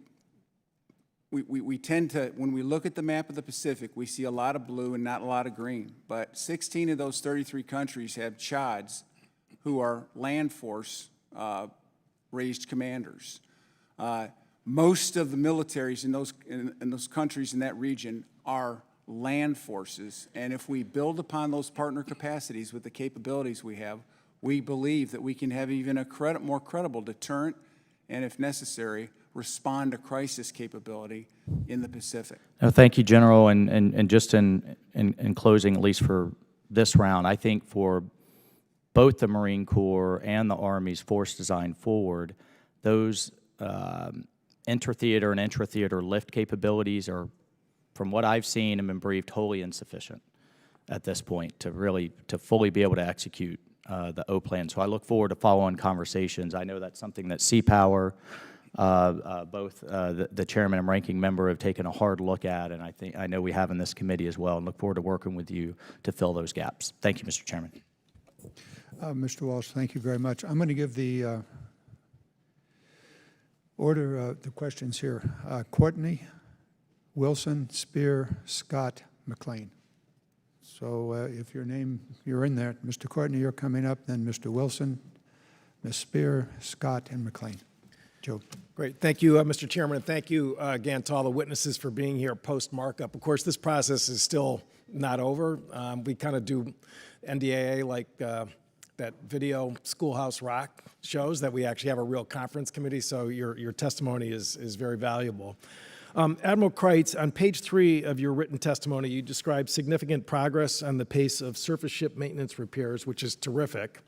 we tend to, when we look at the map of the Pacific, we see a lot of blue and not a lot of green. But 16 of those 33 countries have CHODs who are land force raised commanders. Most of the militaries in those countries in that region are land forces, and if we build upon those partner capacities with the capabilities we have, we believe that we can have even a more credible deterrent and, if necessary, respond to crisis capability in the Pacific. No, thank you, General. And just in closing, at least for this round, I think for both the Marine Corps and the Army's force design forward, those inter-theater and intra-theater lift capabilities are, from what I've seen and been briefed, wholly insufficient at this point to fully be able to execute the O plan. So I look forward to follow-on conversations. I know that's something that Sea Power, both the chairman and ranking member have taken a hard look at, and I know we have in this committee as well, and look forward to working with you to fill those gaps. Thank you, Mr. Chairman. Mr. Walsh, thank you very much. I'm going to give the order the questions here. Courtney, Wilson, Spear, Scott, McLean. So if you're in there, Mr. Courtney, you're coming up, then Mr. Wilson, Ms. Spear, Scott, and McLean. Joe. Great. Thank you, Mr. Chairman, and thank you again to all the witnesses for being here post-markup. Of course, this process is still not over. We kind of do NDAA like that video Schoolhouse Rock shows, that we actually have a real conference committee, so your testimony is very valuable. Admiral Kreitz, on page 3 of your written testimony, you described significant progress on the pace of surface ship maintenance repairs, which is terrific.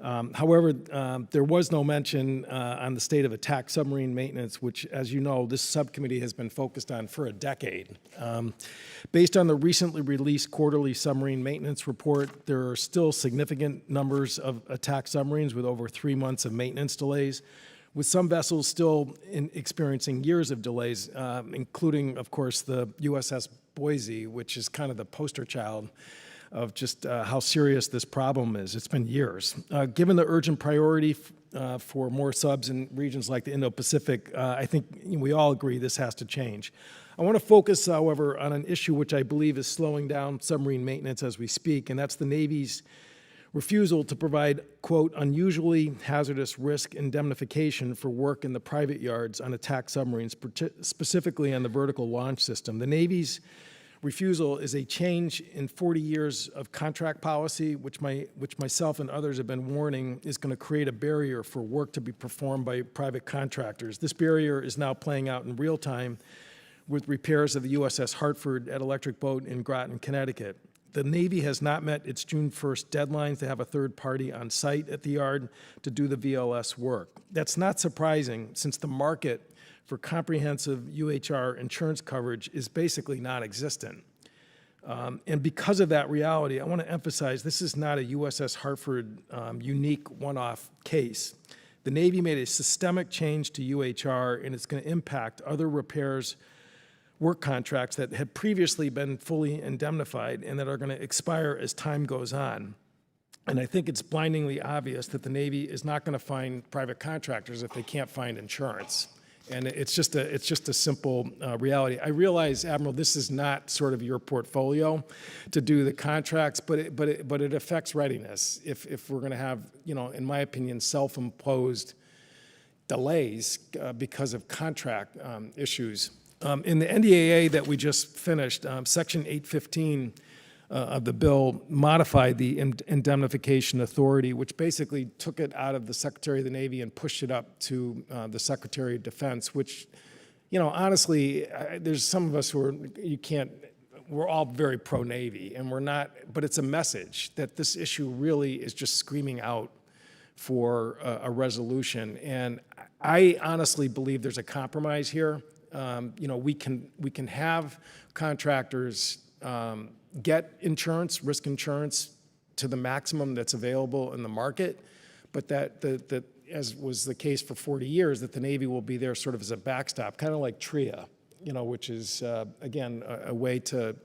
However, there was no mention on the state of attack submarine maintenance, which, as you know, this subcommittee has been focused on for a decade. Based on the recently released quarterly submarine maintenance report, there are still significant numbers of attack submarines with over 3 months of maintenance delays, with some vessels still experiencing years of delays, including, of course, the USS Boise, which is kind of the poster child of just how serious this problem is. It's been years. Given the urgent priority for more subs in regions like the Indo-Pacific, I think we all agree this has to change. I want to focus, however, on an issue which I believe is slowing down submarine maintenance as we speak, and that's the Navy's refusal to provide, quote, unusually hazardous risk indemnification for work in the private yards on attack submarines, specifically on the vertical launch system. The Navy's refusal is a change in 40 years of contract policy, which myself and others have been warning is going to create a barrier for work to be performed by private contractors. This barrier is now playing out in real time with repairs of the USS Hartford at Electric Boat in Groton, Connecticut. The Navy has not met its June 1st deadline to have a third party on site at the yard to do the VLS work. That's not surprising, since the market for comprehensive UHR insurance coverage is basically non-existent. And because of that reality, I want to emphasize this is not a USS Hartford unique one-off case. The Navy made a systemic change to UHR, and it's going to impact other repairs work contracts that had previously been fully indemnified and that are going to expire as time goes on. And I think it's blindingly obvious that the Navy is not going to find private contractors if they can't find insurance. And it's just a simple reality. I realize, Admiral, this is not sort of your portfolio to do the contracts, but it affects readiness. If we're going to have, in my opinion, self-imposed delays because of contract issues. In the NDAA that we just finished, Section 815 of the bill modified the indemnification authority, which basically took it out of the Secretary of the Navy and pushed it up to the Secretary of Defense, which, honestly, there's some of us who we're all very pro-Navy, and we're not, but it's a message that this issue really is just screaming out for a resolution. And I honestly believe there's a compromise here. We can have contractors get insurance, risk insurance, to the maximum that's available in the market, but that as was the case for 40 years, that the Navy will be there sort of as a backstop, kind of like TRIA, which is again a way to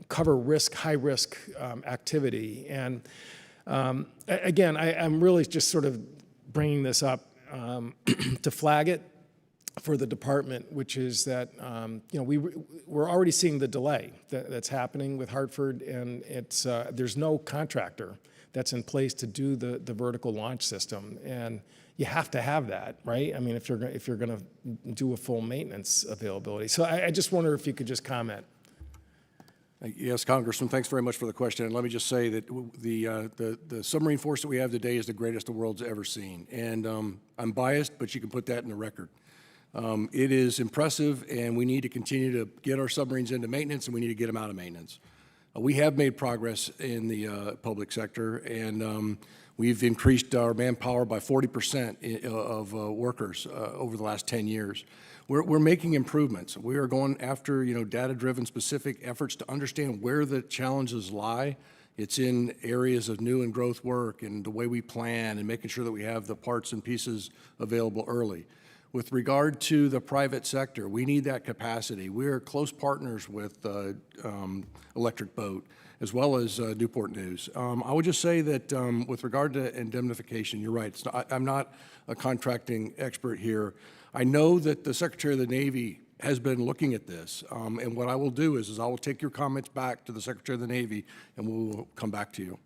cover high risk activity. And again, I'm really just sort of bringing this up to flag it for the department, which is that we're already seeing the delay that's happening with Hartford, and it's there's no contractor that's in place to do the vertical launch system, and you have to have that, right? I mean, if you're going to do a full maintenance availability. So I just wonder if you could just comment. Yes, Congressman, thanks very much for the question. And let me just say that the submarine force that we have today is the greatest the world's ever seen. And I'm biased, but you can put that in the record. It is impressive, and we need to continue to get our submarines into maintenance, and we need to get them out of maintenance. We have made progress in the public sector, and we've increased our manpower by 40% of workers over the last 10 years. We're making improvements. We are going after data-driven specific efforts to understand where the challenges lie. It's in areas of new and growth work and the way we plan and making sure that we have the parts and pieces available early. With regard to the private sector, we need that capacity. We are close partners with Electric Boat as well as Newport News. I would just say that with regard to indemnification, you're right. I'm not a contracting expert here. I know that the Secretary of the Navy has been looking at this, and what I will do is I will take your comments back to the Secretary of the Navy, and we will come back to you.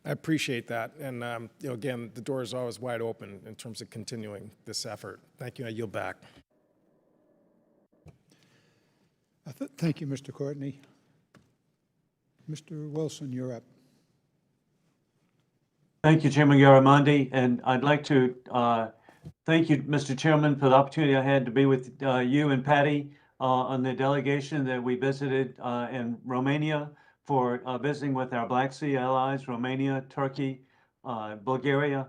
I appreciate that, and again, the door is always wide open in terms of continuing this effort. Thank you. I yield back. Thank you, Mr. Courtney. Mr. Wilson, you're up. Thank you, Chairman Garamendi, and I'd like to Thank you, Mr. Chairman, for the opportunity I had to be with you and Patty on the delegation that we visited in Romania for visiting with our Black Sea allies, Romania, Turkey, Bulgaria,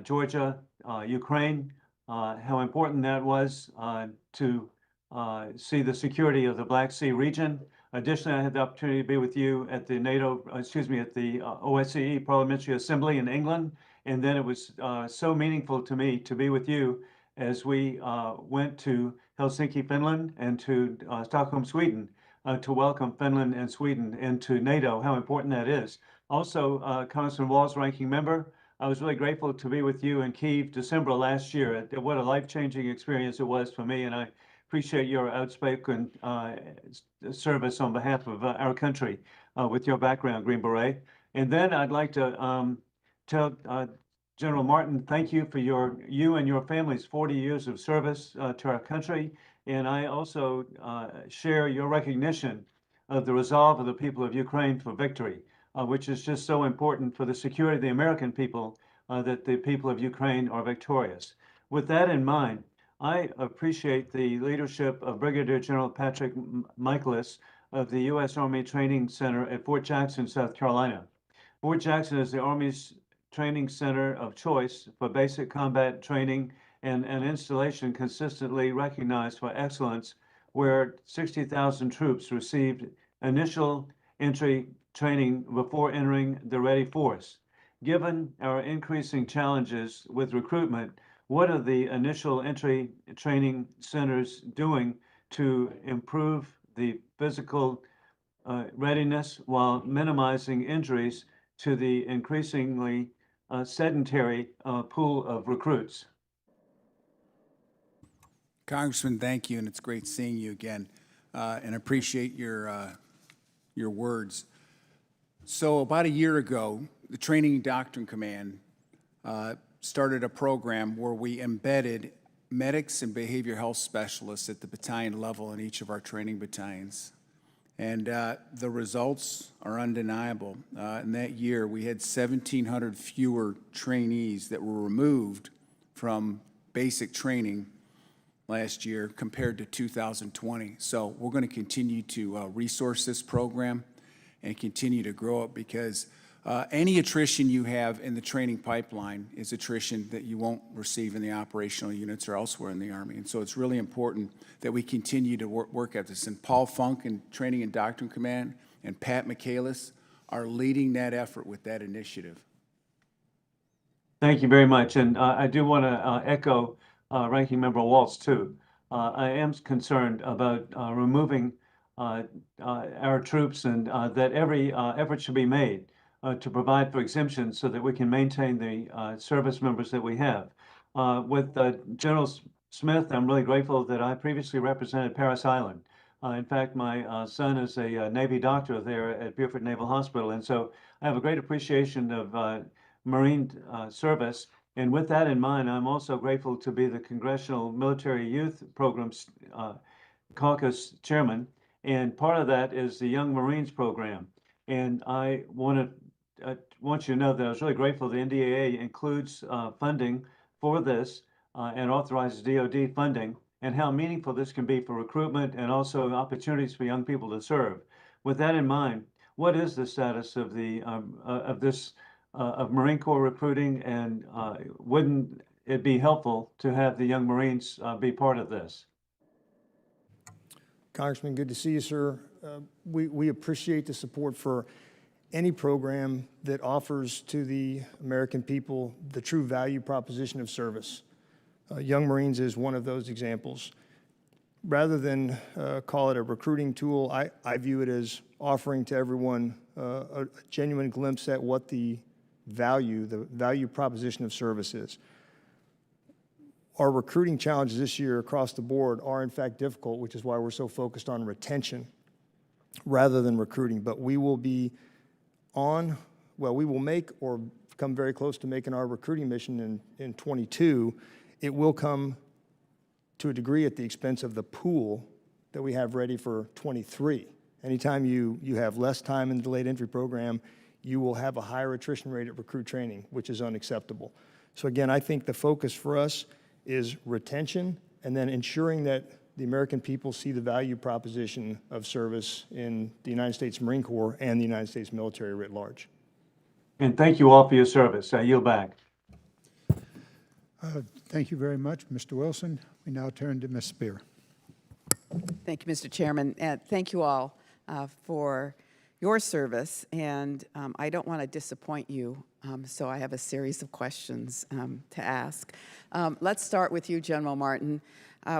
Georgia, Ukraine, how important that was to see the security of the Black Sea region. Additionally, I had the opportunity to be with you at the at the OSCE Parliamentary Assembly in England. And then it was so meaningful to me to be with you as we went to Helsinki, Finland, and to Stockholm, Sweden, to welcome Finland and Sweden into NATO, how important that is. Also, Congressman Walz, ranking member, I was really grateful to be with you in Kyiv December last year. What a life-changing experience it was for me, and I appreciate your outspoken service on behalf of our country with your background, Green Beret. And then I'd like to tell General Martin, thank you for you and your family's 40 years of service to our country. And I also share your recognition of the resolve of the people of Ukraine for victory, which is just so important for the security of the American people, that the people of Ukraine are victorious. With that in mind, I appreciate the leadership of Brigadier General Patrick Michaelis of the U.S. Army Training Center at Fort Jackson, South Carolina. Fort Jackson is the Army's training center of choice for basic combat training and installation consistently recognized for excellence, where 60,000 troops received initial entry training before entering the ready force. Given our increasing challenges with recruitment, what are the initial entry training centers doing to improve the physical readiness while minimizing injuries to the increasingly sedentary pool of recruits? Congressman, thank you, and it's great seeing you again, and appreciate your words. So about a year ago, the Training and Doctrine Command started a program where we embedded medics and behavioral health specialists at the battalion level in each of our training battalions. And the results are undeniable. In that year, we had 1,700 fewer trainees that were removed from basic training last year compared to 2020. So we're going to continue to resource this program and continue to grow it, because any attrition you have in the training pipeline is attrition that you won't receive in the operational units or elsewhere in the Army. And so it's really important that we continue to work at this. And Paul Funk in Training and Doctrine Command and Pat Michaelis are leading that effort with that initiative. Thank you very much. And I do want to echo Ranking Member Waltz, too. I am concerned about removing our troops, and that every effort should be made to provide for exemptions so that we can maintain the service members that we have. With General Smith, I'm really grateful that I previously represented Parris Island. In fact, my son is a Navy doctor there at Beaufort Naval Hospital, and so I have a great appreciation of Marine service. And with that in mind, I'm also grateful to be the Congressional Military Youth Programs Caucus Chairman, and part of that is the Young Marines Program. And I want you to know that I was really grateful the NDAA includes funding for this and authorizes DoD funding, and how meaningful this can be for recruitment and also opportunities for young people to serve. With that in mind, what is the status of the of Marine Corps recruiting, and wouldn't it be helpful to have the young Marines be part of this? Congressman, good to see you, sir. We appreciate the support for any program that offers to the American people the true value proposition of service. Young Marines is one of those examples. Rather than call it a recruiting tool, I view it as offering to everyone a genuine glimpse at what the value proposition of service is. Our recruiting challenges this year across the board are in fact difficult, which is why we're so focused on retention rather than recruiting. But we will be we will make or come very close to making our recruiting mission in 22. It will come to a degree at the expense of the pool that we have ready for 23. Anytime you have less time in the delayed entry program, you will have a higher attrition rate at recruit training, which is unacceptable. So again, I think the focus for us is retention and then ensuring that the American people see the value proposition of service in the United States Marine Corps and the United States military writ large. And thank you all for your service. I yield back. Thank you very much, Mr. Wilson. We now turn to Ms. Spear. Thank you, Mr. Chairman, and thank you all for your service. And I don't want to disappoint you, so I have a series of questions to ask. Let's start with you, General Martin.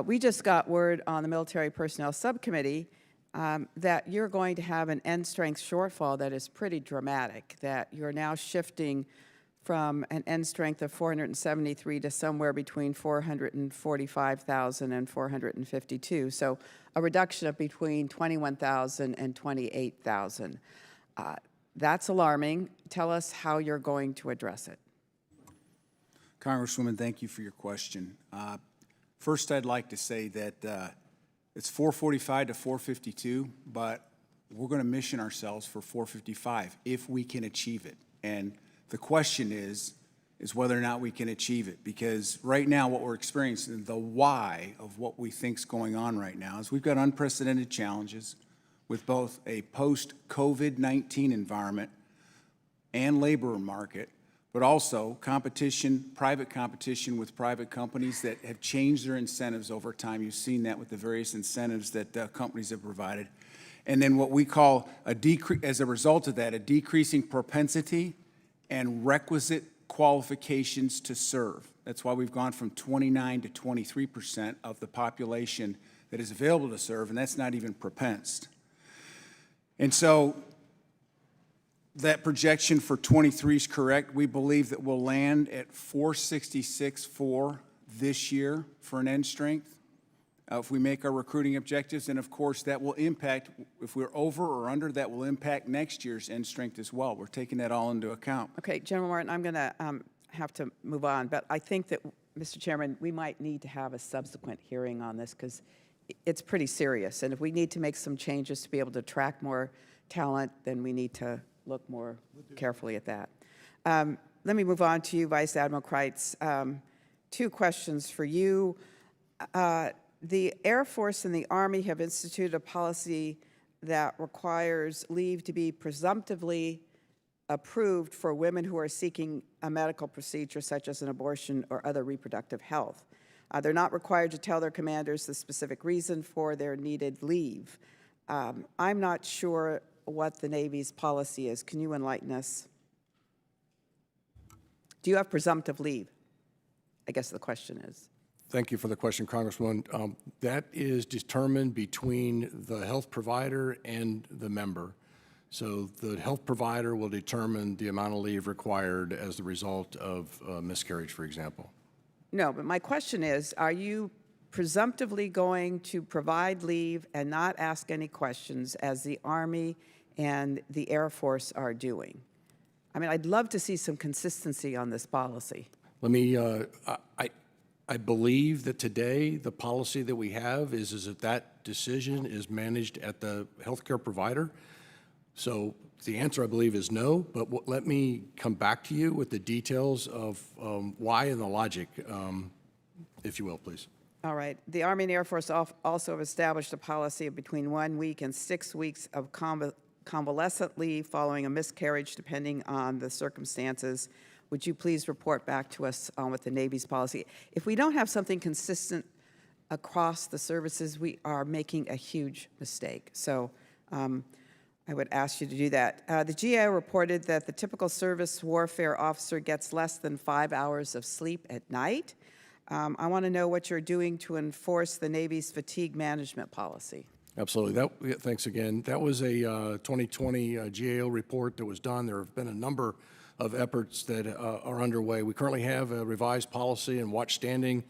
We just got word on the Military Personnel Subcommittee that you're going to have an end strength shortfall that is pretty dramatic, that you're now shifting from an end strength of 473 to somewhere between 445,000 and 452. So a reduction of between 21,000 and 28,000. That's alarming. Tell us how you're going to address it. Congresswoman, thank you for your question. First, I'd like to say that it's 445 to 452, but we're going to mission ourselves for 455 if we can achieve it. And the question is whether or not we can achieve it, because right now what we're experiencing, the why of what we think is going on right now is we've got unprecedented challenges with both a post-COVID-19 environment and labor market, but also competition, private competition with private companies that have changed their incentives over time. You've seen that with the various incentives that companies have provided. And then what we call as a result of that, a decreasing propensity and requisite qualifications to serve. That's why we've gone from 29 to 23% of the population that is available to serve, and that's not even propensed. And so that projection for 23 is correct. We believe that we'll land at 466.4 this year for an end strength. If we make our recruiting objectives, and of course that will impact, if we're over or under, that will impact next year's end strength as well. We're taking that all into account. Okay, General Martin, I'm going to have to move on, but I think that, Mr. Chairman, we might need to have a subsequent hearing on this because it's pretty serious. And if we need to make some changes to be able to attract more talent, then we need to look more carefully at that. Let me move on to you, Vice Admiral Kreitz. Two questions for you. The Air Force and the Army have instituted a policy that requires leave to be presumptively approved for women who are seeking a medical procedure such as an abortion or other reproductive health. They're not required to tell their commanders the specific reason for their needed leave. I'm not sure what the Navy's policy is. Can you enlighten us? Do you have presumptive leave? I guess the question is. Thank you for the question, Congresswoman. That is determined between the health provider and the member. So the health provider will determine the amount of leave required as the result of miscarriage, for example. No, but my question is, are you presumptively going to provide leave and not ask any questions as the Army and the Air Force are doing? I mean, I'd love to see some consistency on this policy. Let me, I believe that today the policy that we have is that decision is managed at the healthcare provider. So the answer, I believe, is no, but let me come back to you with the details of why and the logic, if you will, please. All right. The Army and Air Force also have established a policy of between 1 week and 6 weeks of convalescent leave following a miscarriage, depending on the circumstances. Would you please report back to us on what the Navy's policy? If we don't have something consistent across the services, we are making a huge mistake. So I would ask you to do that. The GAO reported that the typical service warfare officer gets less than 5 hours of sleep at night. I want to know what you're doing to enforce the Navy's fatigue management policy. Absolutely. Thanks again. That was a 2020 GAO report that was done. There have been a number of efforts that are underway. We currently have a revised policy and watch standing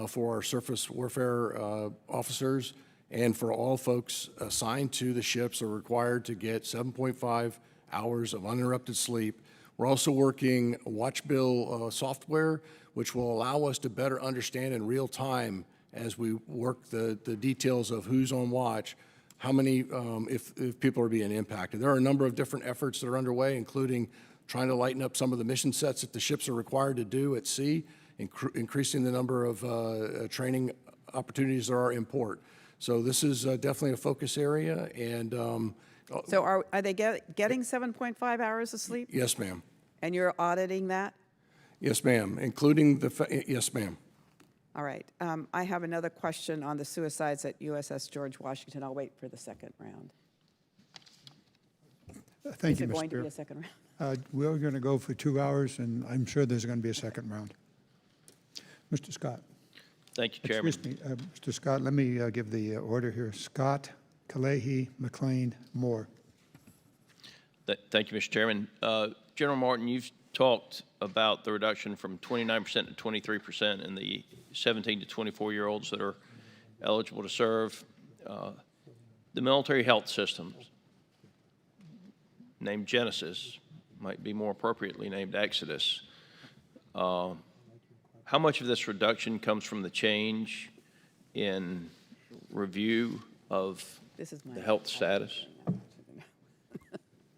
for our surface warfare officers, and for all folks assigned to the ships are required to get 7.5 hours of uninterrupted sleep. We're also working watch bill software, which will allow us to better understand in real time as we work the details of who's on watch, how many, if people are being impacted. There are a number of different efforts that are underway, including trying to lighten up some of the mission sets that the ships are required to do at sea increasing the number of training opportunities there are in port. So this is definitely a focus area, and So are they getting 7.5 hours of sleep? yes, ma'am. And you're auditing that? Yes, ma'am, including yes, ma'am. All right. I have another question on the suicides at USS George Washington. I'll wait for the second round. Thank Is you, it Mr. going to be Chair. a second round? We're going to go for 2 hours, and I'm sure there's going to be a second round. Mr. Scott. Thank you, Chairman. Excuse me, Mr. Scott, let me give the order here. Scott, Kalehi, McLean, Moore. Thank you, Mr. Chairman. General Martin, you've talked about the reduction from 29% to 23% in the 17 to 24-year-olds that are eligible to serve. The military health systems, named Genesis, might be more appropriately named Exodus. How much of this reduction comes from the change in review of the health status?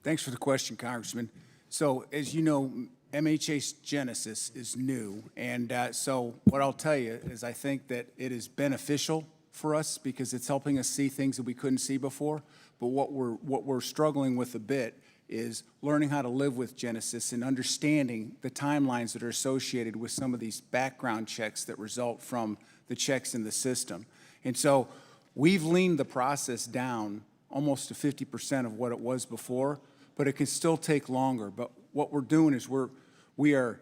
Thanks for the question, Congressman. So as you know, MHA Genesis is new. And so what I'll tell you is I think that it is beneficial for us because it's helping us see things that we couldn't see before. But what we're struggling with a bit is learning how to live with Genesis and understanding the timelines that are associated with some of these background checks that result from the checks in the system. And so we've leaned the process down almost to 50% of what it was before, but it can still take longer. But what we're doing is we are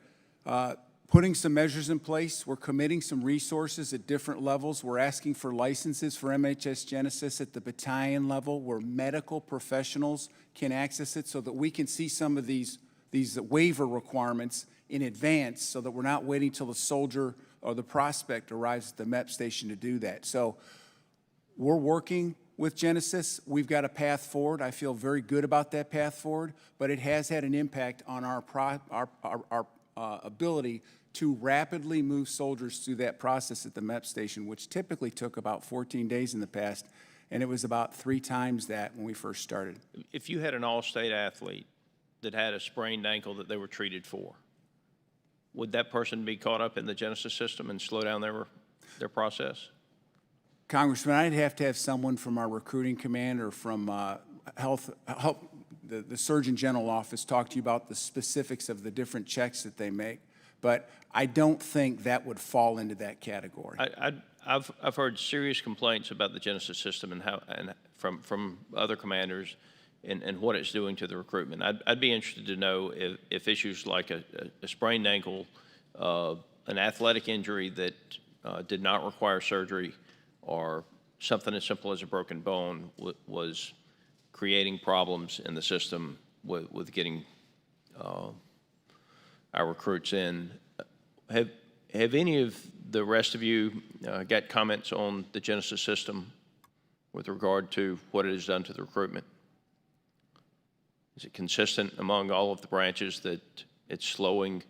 putting some measures in place. We're committing some resources at different levels. We're asking for licenses for MHS Genesis at the battalion level where medical professionals can access it so that we can see some of these waiver requirements in advance so that we're not waiting till the soldier or the prospect arrives at the MEP station to do that. So we're working with Genesis. We've got a path forward. I feel very good about that path forward, but it has had an impact on our ability to rapidly move soldiers through that process at the MEP station, which typically took about 14 days in the past, and it was about 3 times that when we first started. If you had an all-state athlete that had a sprained ankle that they were treated for, would that person be caught up in the Genesis system and slow down their process? Congressman, I'd have to have someone from our recruiting command or from the Surgeon General office talk to you about the specifics of the different checks that they make. But I don't think that would fall into that category. I've heard serious complaints about the Genesis system and from other commanders and what it's doing to the recruitment. I'd be interested to know if issues like a sprained ankle, an athletic injury that did not require surgery, or something as simple as a broken bone was creating problems in the system with getting our recruits in. Have any of the rest of you got comments on the Genesis system with regard to what it has done to the recruitment? Is it consistent among all of the branches that it's slowing?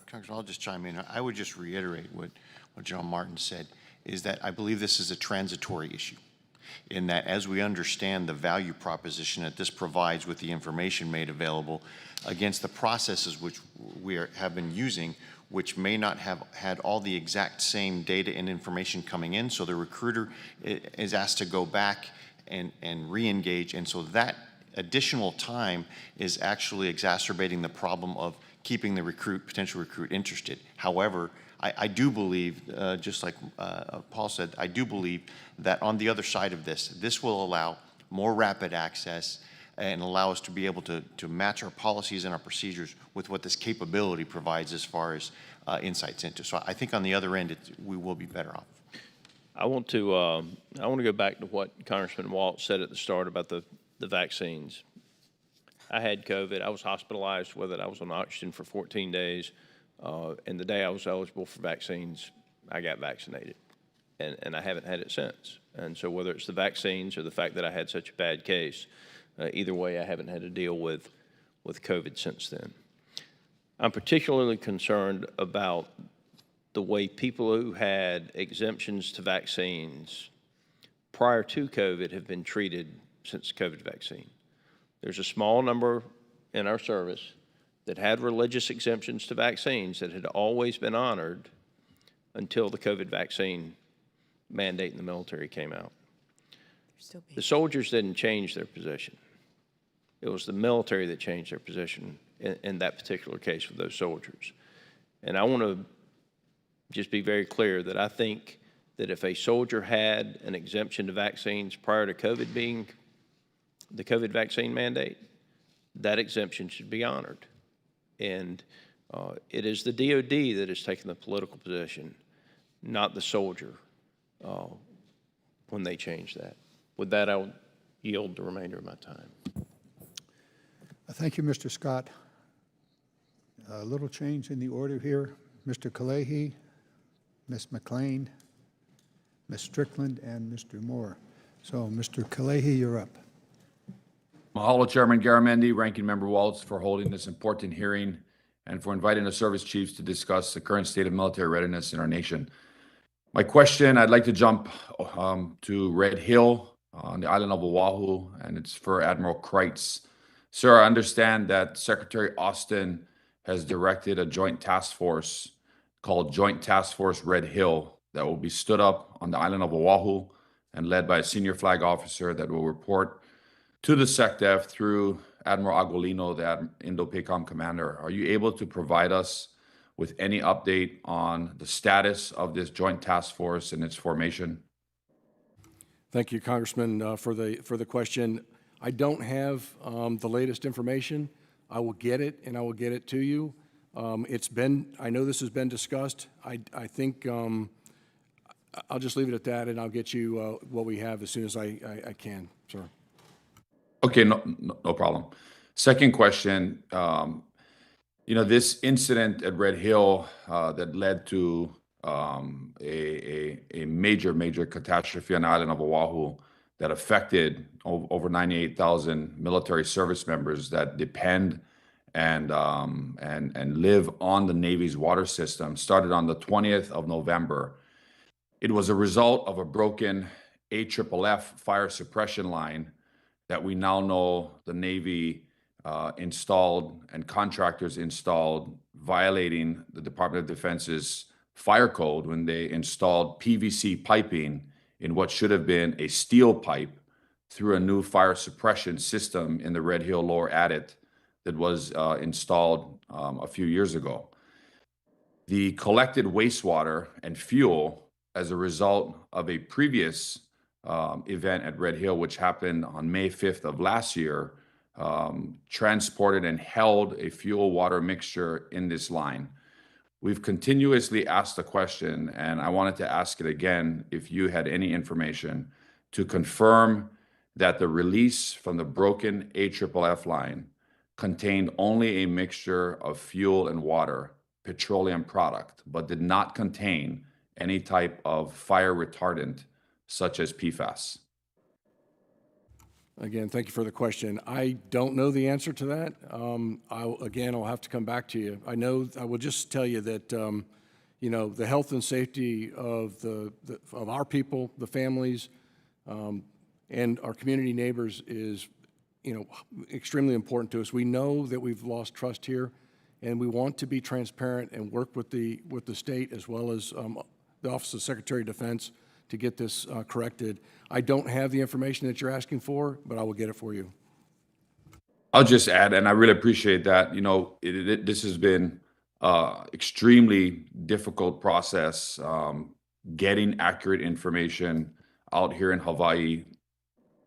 Congressman, I'll just chime in. I would just reiterate what General Martin said, is that I believe this is a transitory issue, in that as we understand the value proposition that this provides with the information made available against the processes which we have been using, which may not have had all the exact same data and information coming in, so the recruiter is asked to go back and re-engage, and so that additional time is actually exacerbating the problem of keeping the potential recruit interested. However, I do believe, just like Paul said, I do believe that on the other side of this will allow more rapid access and allow us to be able to match our policies and our procedures with what this capability provides as far as insights into. So I think on the other end, we will be better off. I want to go back to what Congressman Waltz said at the start about the vaccines. I had COVID. I was hospitalized with it. I was on oxygen for 14 days. And the day I was eligible for vaccines, I got vaccinated. And I haven't had it since. And so whether it's the vaccines or the fact that I had such a bad case, either way, I haven't had to deal with COVID since then. I'm particularly concerned about the way people who had exemptions to vaccines prior to COVID have been treated since the COVID vaccine. There's a small number in our service that had religious exemptions to vaccines that had always been honored until the COVID vaccine mandate in the military came out. The soldiers didn't change their position. It was the military that changed their position in that particular case with those soldiers. And I want to just be very clear that I think that if a soldier had an exemption to vaccines prior to COVID being the COVID vaccine mandate, that exemption should be honored. And it is the DOD that has taken the political position, not the soldier, when they change that. With that, I'll yield the remainder of my time. Thank you, Mr. Scott. A little change in the order here. Mr. Kalehi, Ms. McLean, Ms. Strickland, and Mr. Moore. So, Mr. Kalehi, you're up. Mahalo, Chairman Garamendi, Ranking Member Waltz, for holding this important hearing and for inviting the service chiefs to discuss the current state of military readiness in our nation. My question, I'd like to jump to Red Hill on the island of Oahu, and it's for Admiral Kreitz. Sir, I understand that Secretary Austin has directed a joint task force called Joint Task Force Red Hill that will be stood up on the island of Oahu and led by a senior flag officer that will report to the SecDef through Admiral Agolino, the Indo-PACOM commander. Are you able to provide us with any update on the status of this joint task force and its formation? Thank you, Congressman, for the question. I don't have the latest information. I will get it, and I will get it to you. I know this has been discussed. I think I'll just leave it at that, and I'll get you what we have as soon as I can, sir. Okay, no problem. Second question, this incident at Red Hill that led to a major catastrophe on the island of Oahu that affected over 98,000 military service members that depend and live on the Navy's water system started on the 20th of November. It was a result of a broken AFFF fire suppression line that we now know the Navy installed and contractors installed, violating the Department of Defense's fire code when they installed PVC piping in what should have been a steel pipe through a new fire suppression system in the Red Hill lower adit that was installed a few years ago. The collected wastewater and fuel as a result of a previous event at Red Hill, which happened on May 5th of last year, transported and held a fuel water mixture in this line. We've continuously asked the question, and I wanted to ask it again if you had any information to confirm that the release from the broken AFFF line contained only a mixture of fuel and water, petroleum product, but did not contain any type of fire retardant such as PFAS. Again, thank you for the question. I don't know the answer to that. I'll have to come back to you. I will just tell you that, the health and safety of our people, the families, and our community neighbors is, extremely important to us. We know that we've lost trust here, and we want to be transparent and work with the state as well as the Office of Secretary of Defense to get this corrected. I don't have the information that you're asking for, but I will get it for you. I'll just add, and I really appreciate that, this has been extremely difficult process, getting accurate information out here in Hawaii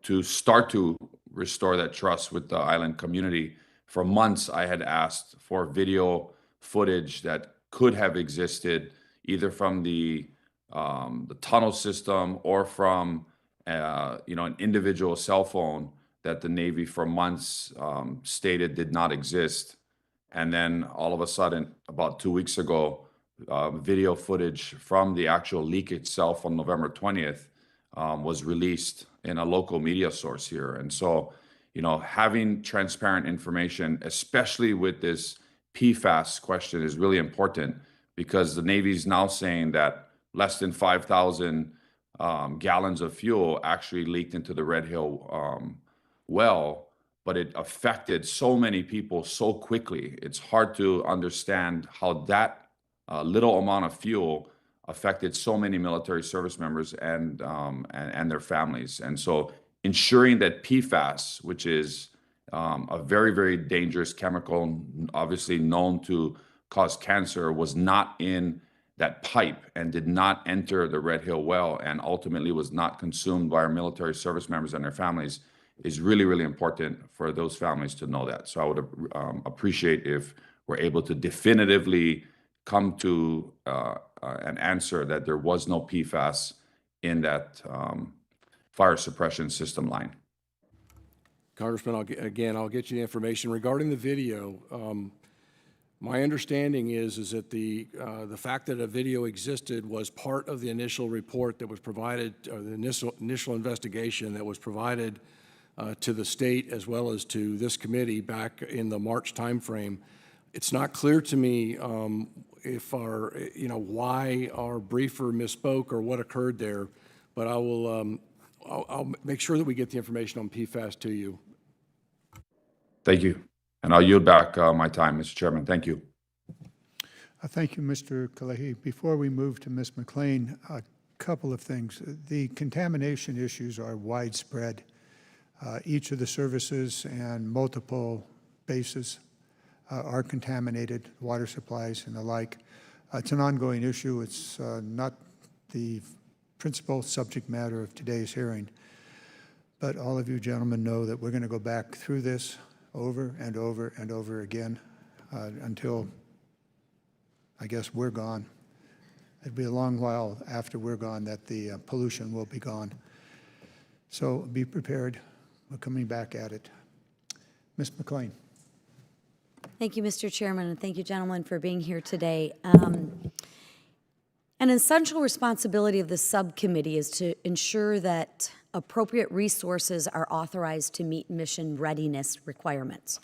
to start to restore that trust with the island community. For months, I had asked for video footage that could have existed either from the tunnel system or from an individual cell phone that the Navy for months stated did not exist. And then all of a sudden, about 2 weeks ago, video footage from the actual leak itself on November 20th was released in a local media source here. And so, having transparent information, especially with this PFAS question, is really important because the Navy is now saying that less than 5,000 gallons of fuel actually leaked into the Red Hill well but it affected so many people so quickly. It's hard to understand how that little amount of fuel affected so many military service members and their families. And so ensuring that PFAS, which is a very, very dangerous chemical, obviously known to cause cancer, was not in that pipe and did not enter the Red Hill well and ultimately was not consumed by our military service members and their families, is really, really important for those families to know that. So I would appreciate if we're able to definitively come to an answer that there was no PFAS in that fire suppression system line. Congressman, I'll get you the information regarding the video. My understanding is that the fact that a video existed was part of the initial report that was provided, or the initial investigation that was provided to the state as well as to this committee back in the March timeframe. It's not clear to me if our, why our briefer misspoke or what occurred there, but I will, I'll make sure that we get the information on PFAS to you. Thank you. And I'll yield back my time, Mr. Chairman. Thank you. Thank you, Mr. Kalehi. Before we move to Ms. McLean, a couple of things. The contamination issues are widespread. Each of the services and multiple bases are contaminated, water supplies and the like. It's an ongoing issue. It's not the principal subject matter of today's hearing. But all of you gentlemen know that we're going to go back through this over and over and over again until, I guess, we're gone. It'll be a long while after we're gone that the pollution will be gone. So be prepared. We're coming back at it. Ms. McLean. Thank you, Mr. Chairman, and thank you, gentlemen, for being here today. An essential responsibility of the subcommittee is to ensure that appropriate resources are authorized to meet mission readiness requirements.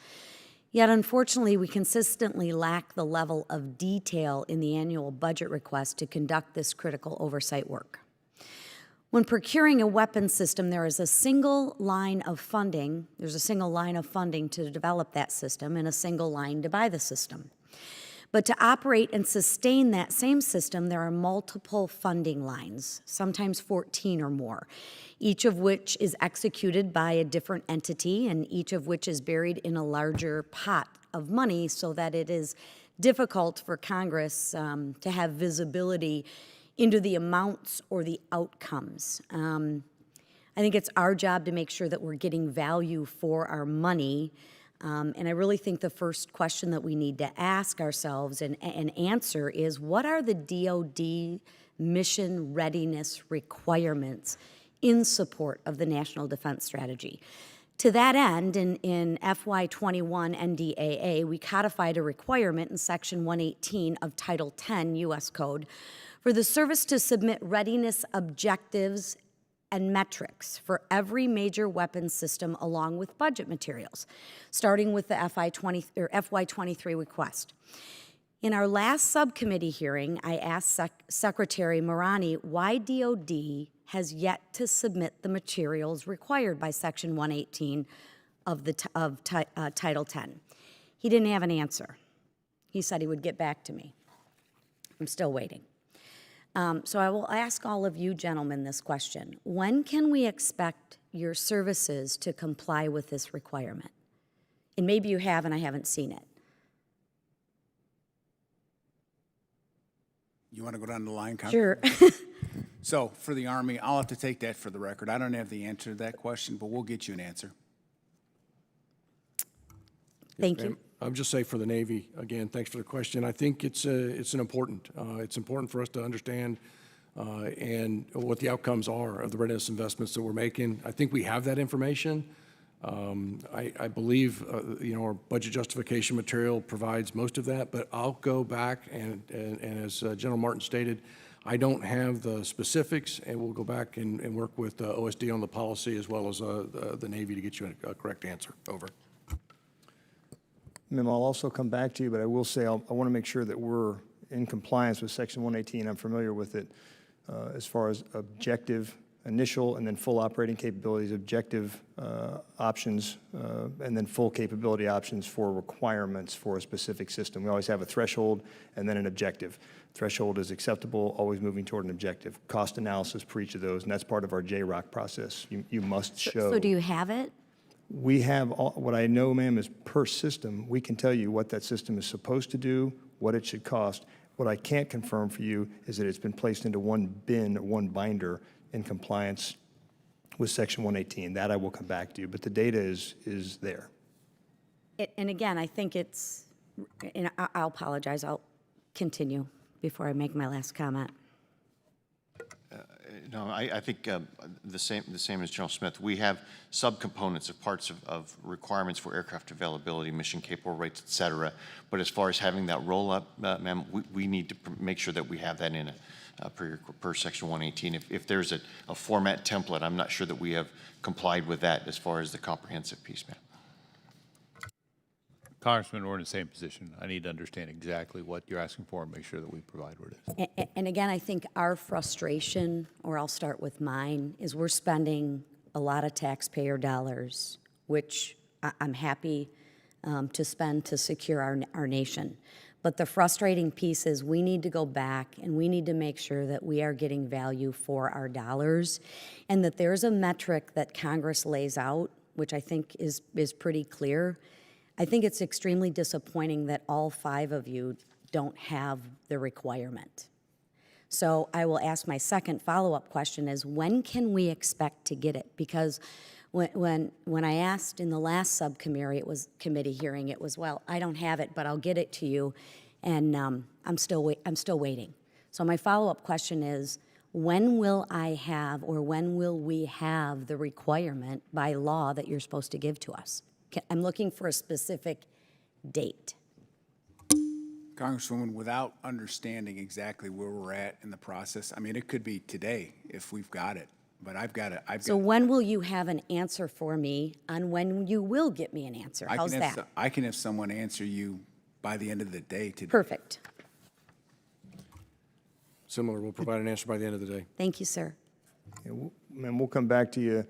Yet, unfortunately, we consistently lack the level of detail in the annual budget request to conduct this critical oversight work. When procuring a weapons system, there is a single line of funding. There's a single line of funding to develop that system and a single line to buy the system. But to operate and sustain that same system, there are multiple funding lines, sometimes 14 or more, each of which is executed by a different entity and each of which is buried in a larger pot of money so that it is difficult for Congress to have visibility into the amounts or the outcomes. I think it's our job to make sure that we're getting value for our money. And I really think the first question that we need to ask ourselves and answer is, what are the DoD mission readiness requirements in support of the National Defense Strategy? To that end, in FY21 NDAA, we codified a requirement in Section 118 of Title 10 U.S. Code for the service to submit readiness objectives and metrics for every major weapons system along with budget materials, starting with the FY23 request. In our last subcommittee hearing, I asked Secretary Marani why DoD has yet to submit the materials required by Section 118 of Title 10. He didn't have an answer. He said he would get back to me. I'm still waiting. So I will ask all of you gentlemen this question. When can we expect your services to comply with this requirement? And maybe you have and I haven't seen it. You want to go down the line, Congressman? Sure. So for the Army, I'll have to take that for the record. I don't have the answer to that question, but we'll get you an answer. Thank you. I would just say for the Navy, again, thanks for the question. I think it's important for us to understand and what the outcomes are of the readiness investments that we're making. I think we have that information. I believe, our budget justification material provides most of that, but I'll go back and as General Martin stated, I don't have the specifics, and we'll go back and work with OSD on the policy as well as the Navy to get you a correct answer. Over. Ma'am, I'll also come back to you, but I will say I want to make sure that we're in compliance with Section 118. I'm familiar with it as far as objective initial and then full operating capabilities, objective options, and then full capability options for requirements for a specific system. We always have a threshold and then an objective. Threshold is acceptable, always moving toward an objective. Cost analysis for each of those, and that's part of our JROC process. You must show. So do you have it? We have, what I know, ma'am, is per system, we can tell you what that system is supposed to do, what it should cost. What I can't confirm for you is that it's been placed into one bin or one binder in compliance with Section 118. That I will come back to you, but the data is there. And again, I think it's, and I'll apologize, I'll continue before I make my last comment. No, I think the same as General Smith. We have subcomponents of parts of requirements for aircraft availability, mission capable rates, et cetera. But as far as having that roll up, ma'am, we need to make sure that we have that in per Section 118. If there's a format template, I'm not sure that we have complied with that as far as the comprehensive piece, ma'am. Congressman, we're in the same position. I need to understand exactly what you're asking for and make sure that we provide what it is. And again, I think our frustration, or I'll start with mine, is we're spending a lot of taxpayer dollars, which I'm happy to spend to secure our nation. But the frustrating piece is we need to go back and we need to make sure that we are getting value for our dollars and that there's a metric that Congress lays out, which I think is pretty clear. I think it's extremely disappointing that all 5 of you don't have the requirement. So I will ask my second follow-up question is, when can we expect to get it? Because when I asked in the last committee hearing, it was, well, I don't have it, but I'll get it to you, and I'm still waiting. So my follow-up question is, when will I have, or when will we have the requirement by law that you're supposed to give to us? I'm looking for a specific date. Congresswoman, without understanding exactly where we're at in the process, I mean, it could be today if we've got it, but So when will you have an answer for me on when you will get me an answer? How's that? I can have someone answer you by the end of the day today. Perfect. Similar, we'll provide an answer by the end of the day. Thank you, sir. And we'll come back to you